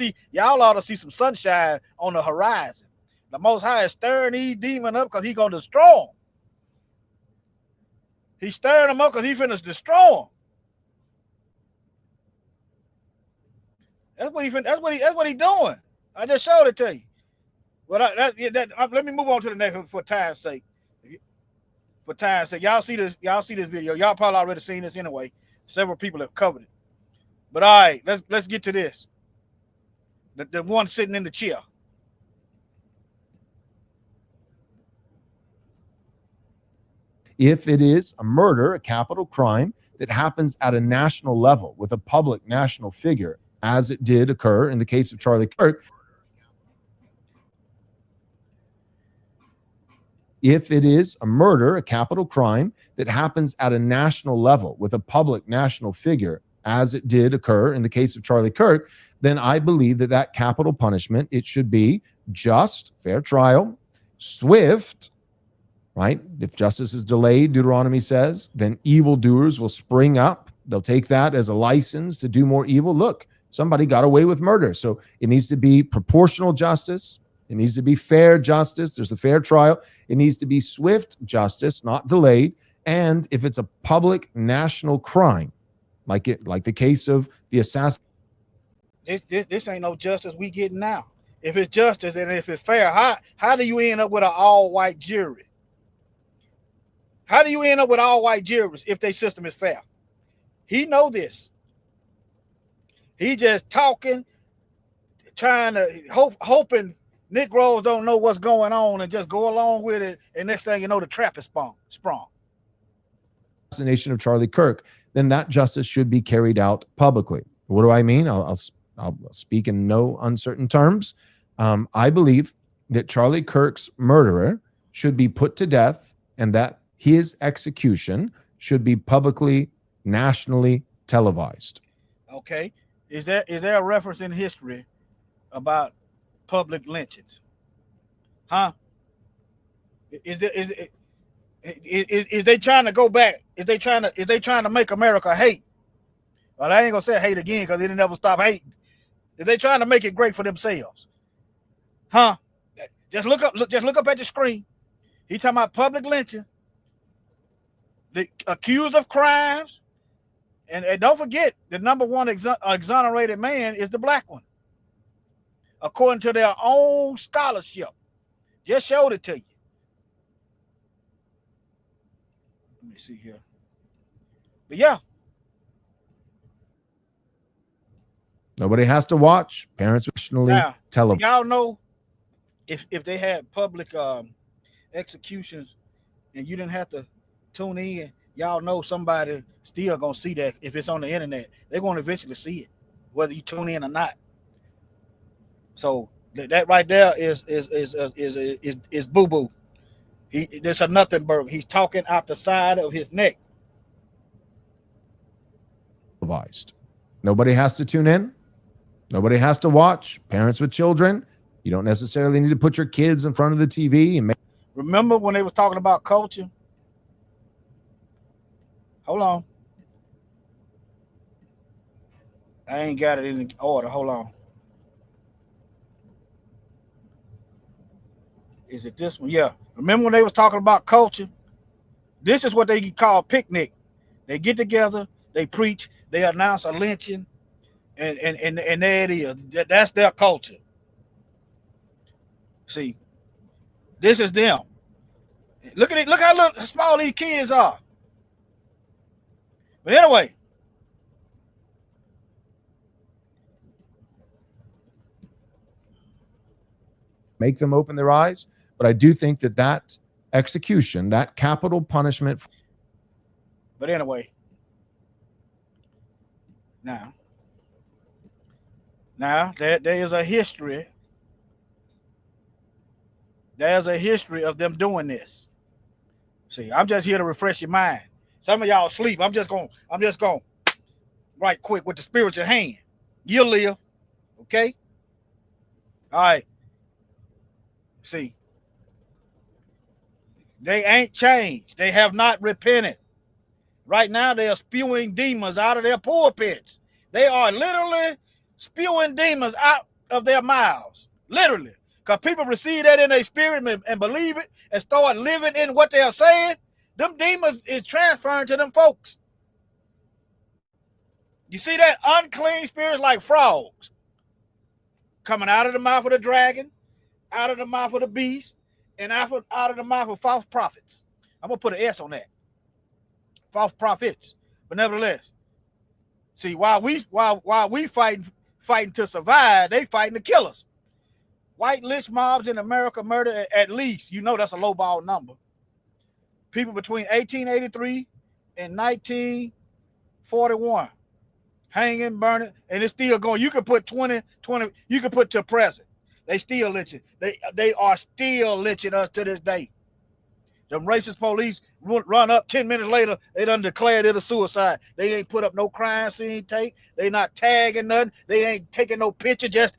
[SPEAKER 1] to see some sunshine on the horizon. The Most High is stirring these demons up because he's gonna destroy them. He's stirring them up because he's finna destroy them. That's what he doing. I just showed it to you. But let me move on to the next one for time's sake. For time's sake, y'all see this video. Y'all probably already seen this anyway. Several people have covered it. But all right, let's get to this. The one sitting in the chair.
[SPEAKER 10] If it is a murder, a capital crime that happens at a national level with a public national figure, as it did occur in the case of Charlie Kirk. If it is a murder, a capital crime that happens at a national level with a public national figure, as it did occur in the case of Charlie Kirk, then I believe that capital punishment, it should be just, fair trial, swift, right? If justice is delayed, Deuteronomy says, then evildoers will spring up. They'll take that as a license to do more evil. Look, somebody got away with murder. So it needs to be proportional justice. It needs to be fair justice. There's a fair trial. It needs to be swift justice, not delayed. And if it's a public national crime, like the case of the assassin.
[SPEAKER 1] This ain't no justice we getting now. If it's justice and if it's fair, how do you end up with an all-white jury? How do you end up with all-white juries if their system is fair? He know this. He just talking, trying to hoping Negroes don't know what's going on and just go along with it. And next thing you know, the trap is sprung.
[SPEAKER 10] Assassination of Charlie Kirk, then that justice should be carried out publicly. What do I mean? I'll speak in no uncertain terms. I believe that Charlie Kirk's murderer should be put to death and that his execution should be publicly, nationally televised.
[SPEAKER 1] Okay. Is there a reference in history about public lynchings? Huh? Is they trying to go back? Is they trying to make America hate? Well, I ain't gonna say hate again because they didn't ever stop hating. Is they trying to make it great for themselves? Huh? Just look up at the screen. He talking about public lynching, the accused of crimes, and don't forget the number one exonerated man is the black one, according to their own scholarship. Just showed it to you. Let me see here. But yeah.
[SPEAKER 10] Nobody has to watch. Parents rationally
[SPEAKER 1] Now,
[SPEAKER 10] tell them.
[SPEAKER 1] y'all know if they had public executions and you didn't have to tune in, y'all know somebody still gonna see that. If it's on the internet, they're gonna eventually see it, whether you tune in or not. So that right there is boo boo. There's a nothing burger. He's talking out the side of his neck.
[SPEAKER 10] Televised. Nobody has to tune in. Nobody has to watch. Parents with children, you don't necessarily need to put your kids in front of the TV and make.
[SPEAKER 1] Remember when they were talking about culture? Hold on. I ain't got it in order. Hold on. Is it this one? Yeah. Remember when they was talking about culture? This is what they call picnic. They get together, they preach, they announce a lynching, and there it is. That's their culture. See, this is them. Look at it. Look how small these kids are. But anyway,
[SPEAKER 10] make them open their eyes. But I do think that execution, that capital punishment.
[SPEAKER 1] But anyway, now there is a history. There's a history of them doing this. See, I'm just here to refresh your mind. Some of y'all sleep. I'm just going right quick with the spiritual hand. You'll live. Okay? All right. See, they ain't changed. They have not repented. Right now, they are spewing demons out of their pulpits. They are literally spewing demons out of their mouths. Literally. Because people receive that in their spirit and believe it and start living in what they are saying. Them demons is transferring to them folks. You see that? Unclean spirits like frogs coming out of the mouth of the dragon, out of the mouth of the beast, and out of the mouth of false prophets. I'm going to put an S on that. False prophets. But nevertheless, see, while we fighting to survive, they fighting to kill us. White lynch mobs in America murder at least, that's a lowball number. People between 1883 and 1941 hanging, burning, and it's still going. You can put 20, you can put to present. They still lynching. They are still lynching us to this day. Them racist police run up 10 minutes later, they done declared it a suicide. They ain't put up no crime scene tape. They not tagging nothing. They ain't taking no picture just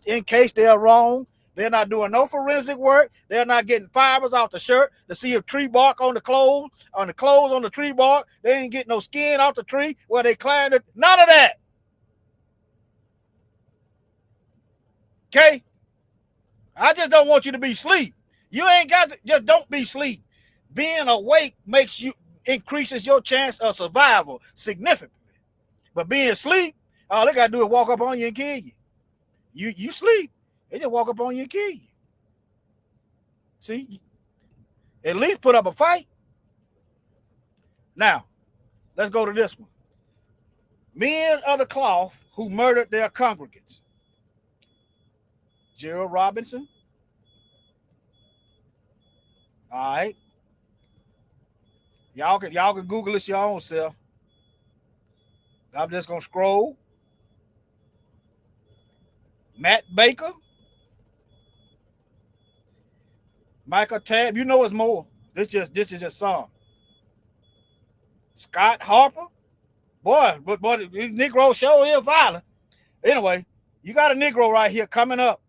[SPEAKER 1] in case they're wrong. They're not doing no forensic work. They're not getting fibers off the shirt to see if tree bark on the clothes on the tree bark. They ain't getting no skin off the tree where they climbed it. None of that. Okay? I just don't want you to be asleep. You ain't got to, just don't be asleep. Being awake increases your chance of survival significantly. But being asleep, all they gotta do is walk up on you and kill you. You sleep, they just walk up on you and kill you. See, at least put up a fight. Now, let's go to this one. Men of the cloth who murdered their congregants. Gerald Robinson. All right. Y'all can Google this your own self. I'm just gonna scroll. Matt Baker, Michael Tabb. You know it's more. This is just some. Scott Harper, boy, these Negroes show here violent. Anyway, you got a Negro right here coming up.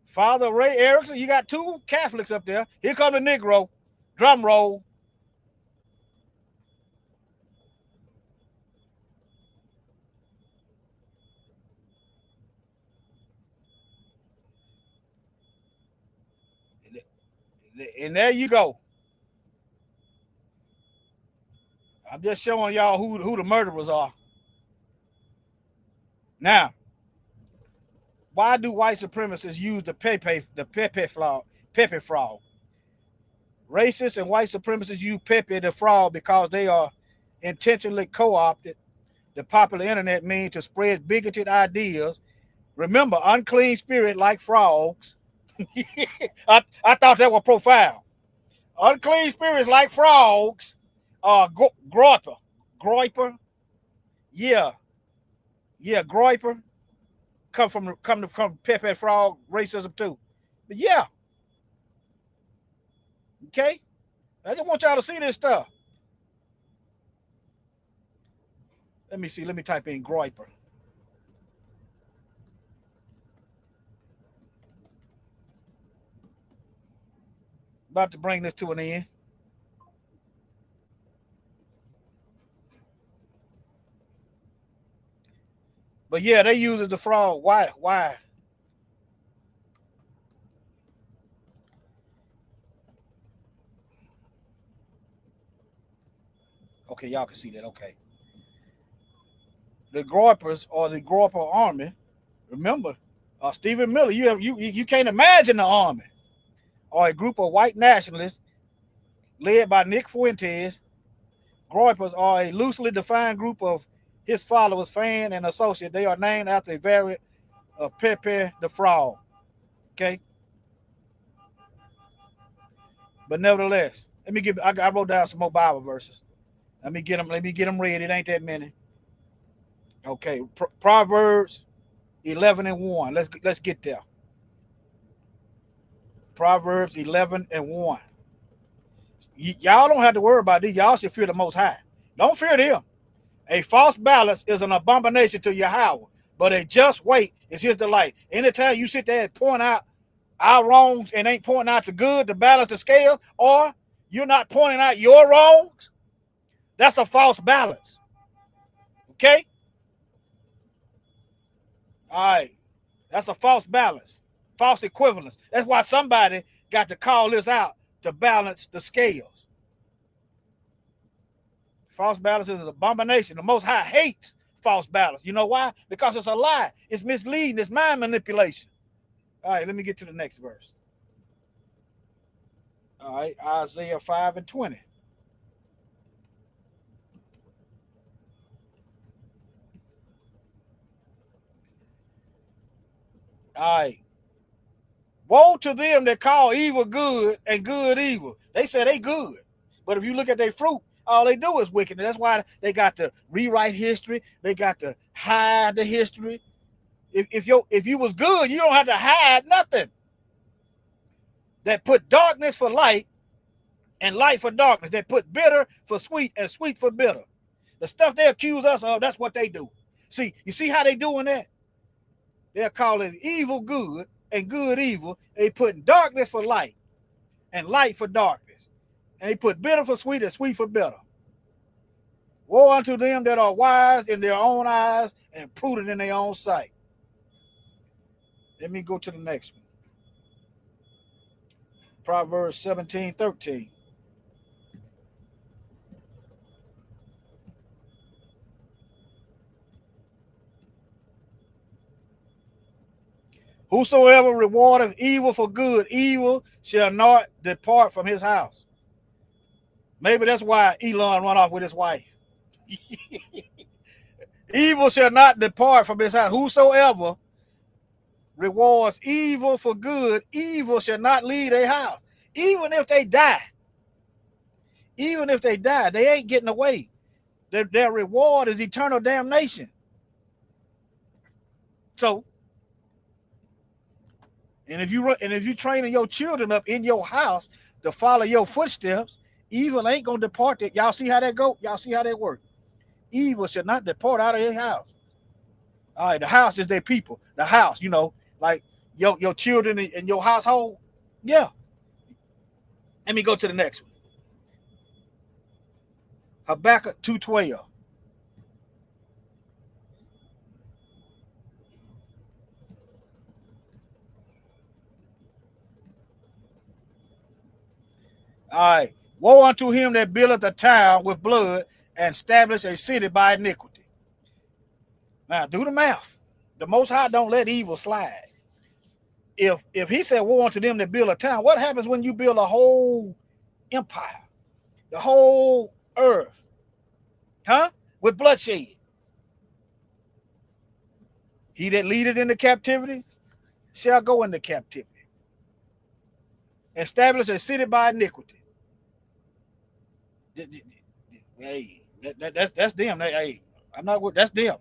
[SPEAKER 1] Father Ray Erickson. You got two Catholics up there. Here come the Negro. Drum roll. And there you go. I'm just showing y'all who the murderers are. Now, why do white supremacists use the Pepe frog? Racists and white supremacists use Pepe the frog because they are intentionally co-opted. the popular internet meme to spread bigoted ideas. Remember, unclean spirit like frogs. I thought that was profound. Unclean spirits like frogs. Groiper. Yeah, groiper. Come from Pepe Frog racism too. But yeah, okay. I just want y'all to see this stuff. Let me see. Let me type in groiper. About to bring this to an end. But yeah, they use the frog. Why? Okay, y'all can see that. Okay. The groypers or the groyper army. Remember, Stephen Miller. You can't imagine the army or a group of white nationalists led by Nick Fuentes. Groypers are a loosely defined group of his followers, fans, and associates. They are named after a variant of Pepe the Frog. Okay. But nevertheless, I wrote down some more Bible verses. Let me get them read. It ain't that many. Okay. Proverbs 11:1. Let's get there. Proverbs 11:1. Y'all don't have to worry about these. Y'all should fear the Most High. Don't fear them. A false balance is an abomination to Yahweh, but a just weight is his delight. Anytime you sit there and point out our wrongs and ain't pointing out the good to balance the scale, or you're not pointing out your wrongs, that's a false balance. Okay? All right. That's a false balance, false equivalence. That's why somebody got to call this out to balance the scales. False balance is an abomination. The Most High hates false balance. You know why? Because it's a lie. It's misleading. It's mind manipulation. All right, let me get to the next verse. All right, Isaiah 5:20. All right. Woe to them that call evil good and good evil. They say they good. But if you look at their fruit, all they do is wickedness. That's why they got to rewrite history. They got to hide the history. If you was good, you don't have to hide nothing. That put darkness for light and light for darkness. That put bitter for sweet and sweet for bitter. The stuff they accuse us of, that's what they do. See, you see how they doing that? They're calling evil good and good evil. They put darkness for light and light for darkness. And they put bitter for sweet and sweet for bitter. Woe unto them that are wise in their own eyes and prudent in their own sight. Let me go to the next one. Proverbs 17:13. Whosoever rewardeth evil for good, evil shall not depart from his house. Maybe that's why Elon run off with his wife. Evil shall not depart from his house. Whosoever rewards evil for good, evil shall not leave their house. Even if they die, they ain't getting away. Their reward is eternal damnation. So, and if you training your children up in your house to follow your footsteps, evil ain't gonna depart. Y'all see how that go? Y'all see how that work? Evil should not depart out of their house. All right, the house is their people. The house, like your children and your household. Yeah. Let me go to the next one. Habakkuk 2:12. All right. Woe unto him that buildeth a town with blood and establish a city by iniquity. Now, do the math. The Most High don't let evil slide. If he said woe unto them that build a town, what happens when you build a whole empire, the whole earth, with bloodshed? He that leadeth into captivity shall go into captivity. Establish a city by iniquity. Hey, that's them. Hey, I'm not. That's them.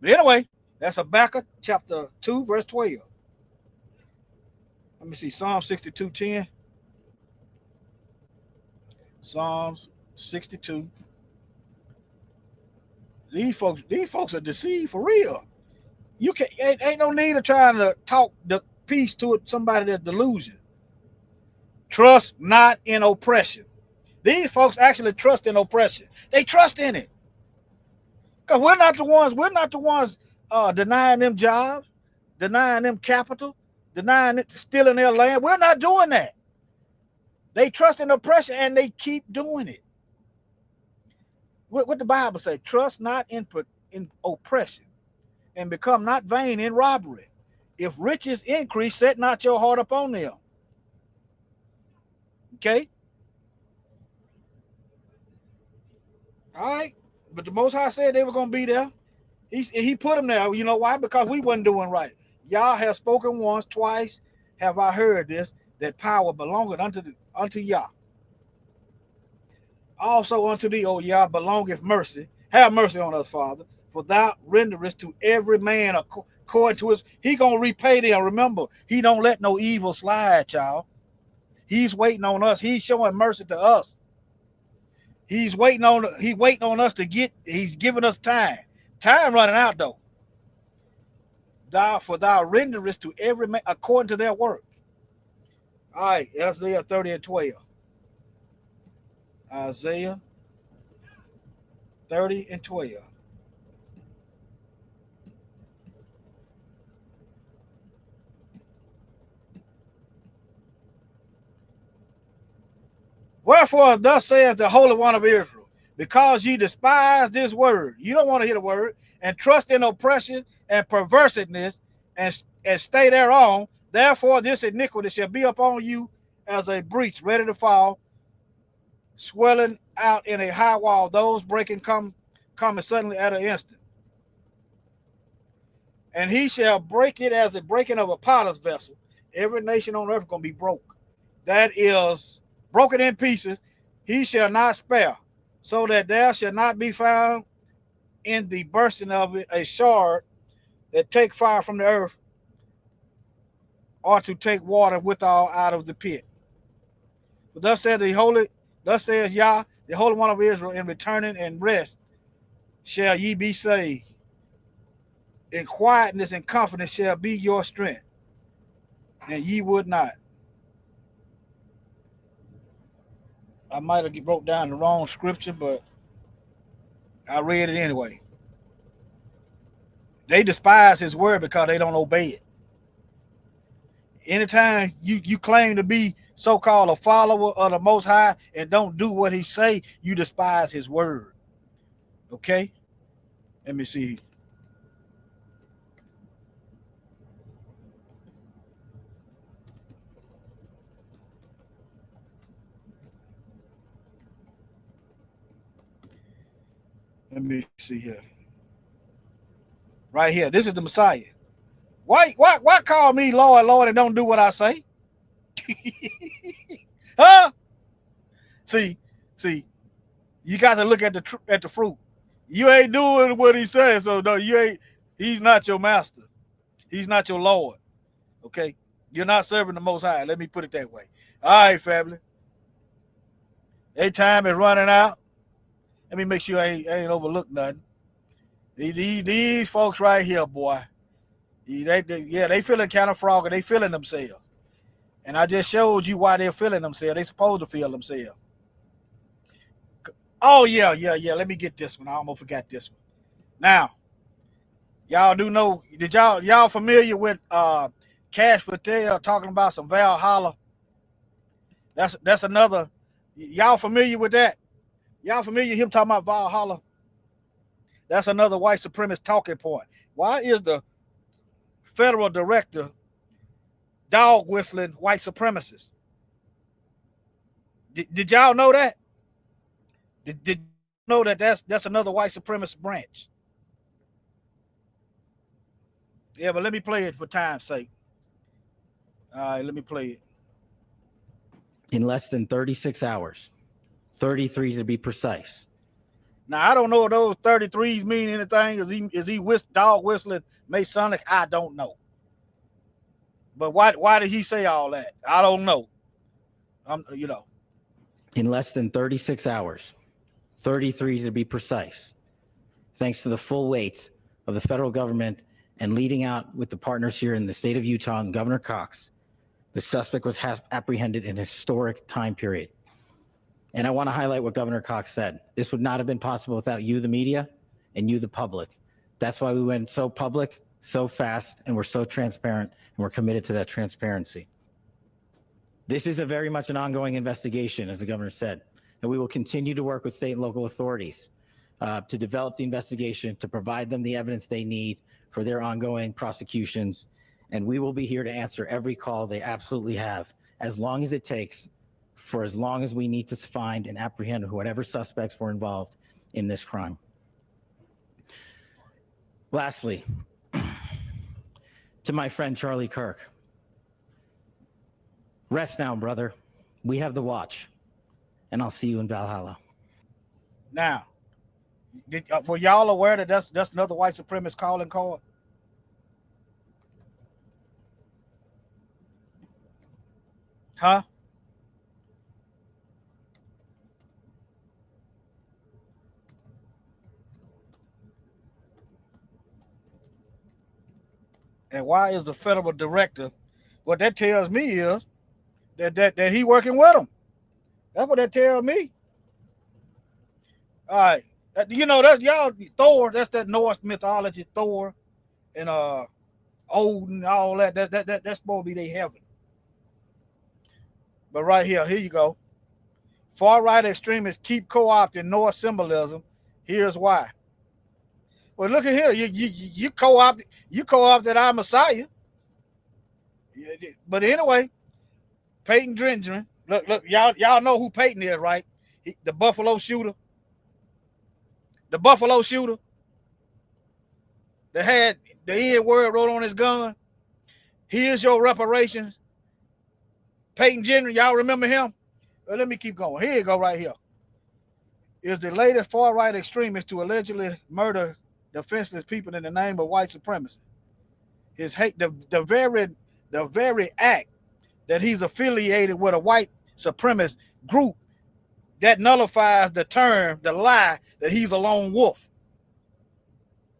[SPEAKER 1] But anyway, that's Habakkuk chapter 2, verse 12. Let me see, Psalm 62:10. Psalms 62. These folks are deceived for real. You can ain't no need of trying to talk the peace to somebody that's delusion. Trust not in oppression. These folks actually trust in oppression. They trust in it. Because we're not the ones denying them jobs, denying them capital, denying it, stealing their land. We're not doing that. They trust in oppression and they keep doing it. What the Bible say? Trust not in oppression, and become not vain in robbery. If riches increase, set not your heart upon them. Okay? All right. But the Most High said they were going to be there. He put them there. You know why? Because we wasn't doing right. Y'all have spoken once, twice have I heard this, that power belongeth unto Yah. Also unto thee, O Yah, belongeth mercy. Have mercy on us, Father, for thou renderest to every man according to his. He going to repay them. Remember, he don't let no evil slide, y'all. He's waiting on us. He's showing mercy to us. He's waiting on us to get. He's giving us time. Time running out though. Thou renderest to every man according to their work. All right, Isaiah 30 and 12. Isaiah 30 and 12. Wherefore, thus saith the Holy One of Israel, because ye despise this word, you don't want to hear the word, and trust in oppression and perverseness, and stay thereon, therefore this iniquity shall be upon you as a breach ready to fall, swelling out in a high wall, those breaking coming suddenly at an instant. And he shall break it as the breaking of a potter's vessel. Every nation on earth is going to be broke. That is broken in pieces. He shall not spare, so that there shall not be found in the bursting of it a shard that take fire from the earth, or to take water withal out of the pit. But thus says Yah, the Holy One of Israel, in returning and rest shall ye be saved. In quietness and confidence shall be your strength, and ye would not. I might have broke down the wrong scripture, but I read it anyway. They despise his word because they don't obey it. Anytime you claim to be so-called a follower of the Most High and don't do what he say, you despise his word. Okay? Let me see. Let me see here. Right here. This is the Messiah. Why call me Lord, Lord, and don't do what I say? Huh? See, you got to look at the fruit. You ain't doing what he says, so no, you ain't. He's not your master. He's not your Lord. Okay, you're not serving the Most High. Let me put it that way. All right, family. Their time is running out. Let me make sure I ain't overlooked nothing. These folks right here, boy. They feeling kind of froggy. They feeling themselves. And I just showed you why they're feeling themselves. They supposed to feel themselves. Oh, yeah. Let me get this one. I almost forgot this one. Now, y'all do know, y'all familiar with Cash Patel talking about some Valhalla? That's another. Y'all familiar with that? Y'all familiar with him talking about Valhalla? That's another white supremacist talking point. Why is the federal director dog whistling white supremacists? Did y'all know that? Did you know that that's another white supremacist branch? Yeah, but let me play it for time's sake. All right, let me play it.
[SPEAKER 11] In less than 36 hours, 33 to be precise.
[SPEAKER 1] Now I don't know if those 33s mean anything. Is he dog whistling Masonic? I don't know. But why did he say all that? I don't know. You know.
[SPEAKER 11] In less than 36 hours, 33 to be precise. Thanks to the full weight of the federal government and leading out with the partners here in the state of Utah and Governor Cox, the suspect was apprehended in a historic time period. And I want to highlight what Governor Cox said. This would not have been possible without you, the media, and you, the public. That's why we went so public, so fast, and we're so transparent, and we're committed to that transparency. This is a very much an ongoing investigation, as the governor said, and we will continue to work with state and local authorities to develop the investigation, to provide them the evidence they need for their ongoing prosecutions. And we will be here to answer every call they absolutely have, as long as it takes, for as long as we need to find and apprehend whatever suspects were involved in this crime. Lastly, to my friend Charlie Kirk, rest now, brother. We have the watch, and I'll see you in Valhalla.
[SPEAKER 1] Now, were y'all aware that that's another white supremacist calling card? Huh? And why is the federal director? What that tells me is that he working with them. That's what that tells me. All right, you know that y'all Thor. That's that Norse mythology, Thor, and Odin, all that. That's supposed to be their heaven. But right here you go. Far right extremists keep co-opting Norse symbolism. Here's why. Well, look at here. You co-opted our Messiah. But anyway, Peyton Gendron. Look, y'all know who Peyton is, right? The Buffalo shooter. The Buffalo shooter that had the N word wrote on his gun. Here's your reparations. Peyton Gendron, y'all remember him? Well, let me keep going. Here you go, right here. Is the latest far-right extremist to allegedly murder defenseless people in the name of white supremacy. His hate, the very act that he's affiliated with a white supremacist group, that nullifies the term, the lie that he's a lone wolf.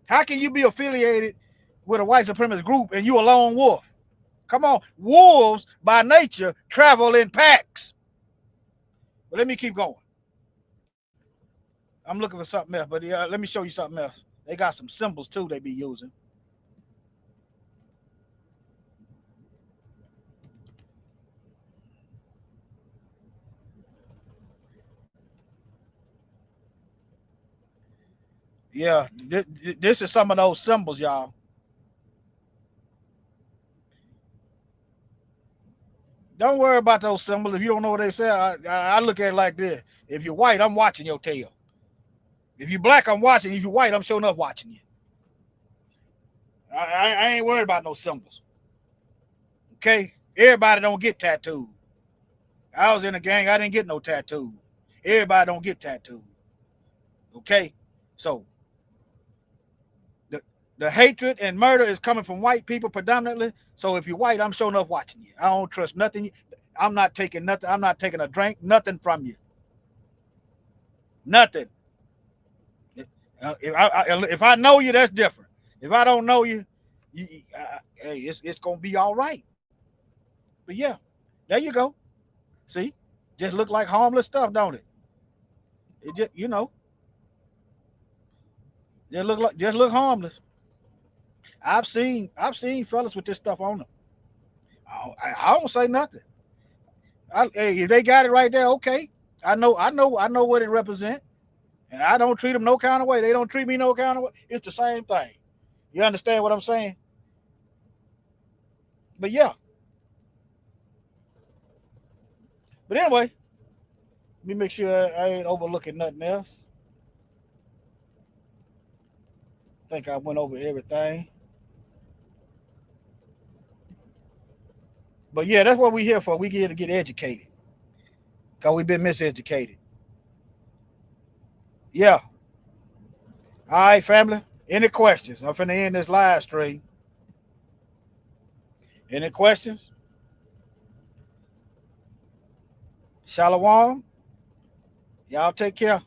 [SPEAKER 1] How can you be affiliated with a white supremacist group and you a lone wolf? Come on, wolves by nature travel in packs. But let me keep going. I'm looking for something else, but let me show you something else. They got some symbols too they be using. Yeah, this is some of those symbols, y'all. Don't worry about those symbols. If you don't know what they say, I look at it like this. If you're white, I'm watching your tail. If you're black, I'm watching. If you're white, I'm sure enough watching you. I ain't worried about no symbols. Okay? Everybody don't get tattooed. I was in a gang. I didn't get no tattoo. Everybody don't get tattooed. Okay? So, the hatred and murder is coming from white people predominantly. So if you're white, I'm sure enough watching you. I don't trust nothing. I'm not taking nothing. I'm not taking a drink, nothing from you. Nothing. If I know you, that's different. If I don't know you, hey, it's gonna be all right. But yeah, there you go. See, just look like harmless stuff, don't it? It just, you know, just look harmless. I've seen fellas with this stuff on them. I don't say nothing. Hey, if they got it right there, okay. I know what it represents. And I don't treat them no kind of way. They don't treat me no kind of way. It's the same thing. You understand what I'm saying? But yeah. But anyway, let me make sure I ain't overlooking nothing else. I think I went over everything. But yeah, that's what we're here for. We're here to get educated because we've been miseducated. Yeah. All right, family. Any questions? I'm finna end this live stream. Any questions? Shalom. Y'all take care.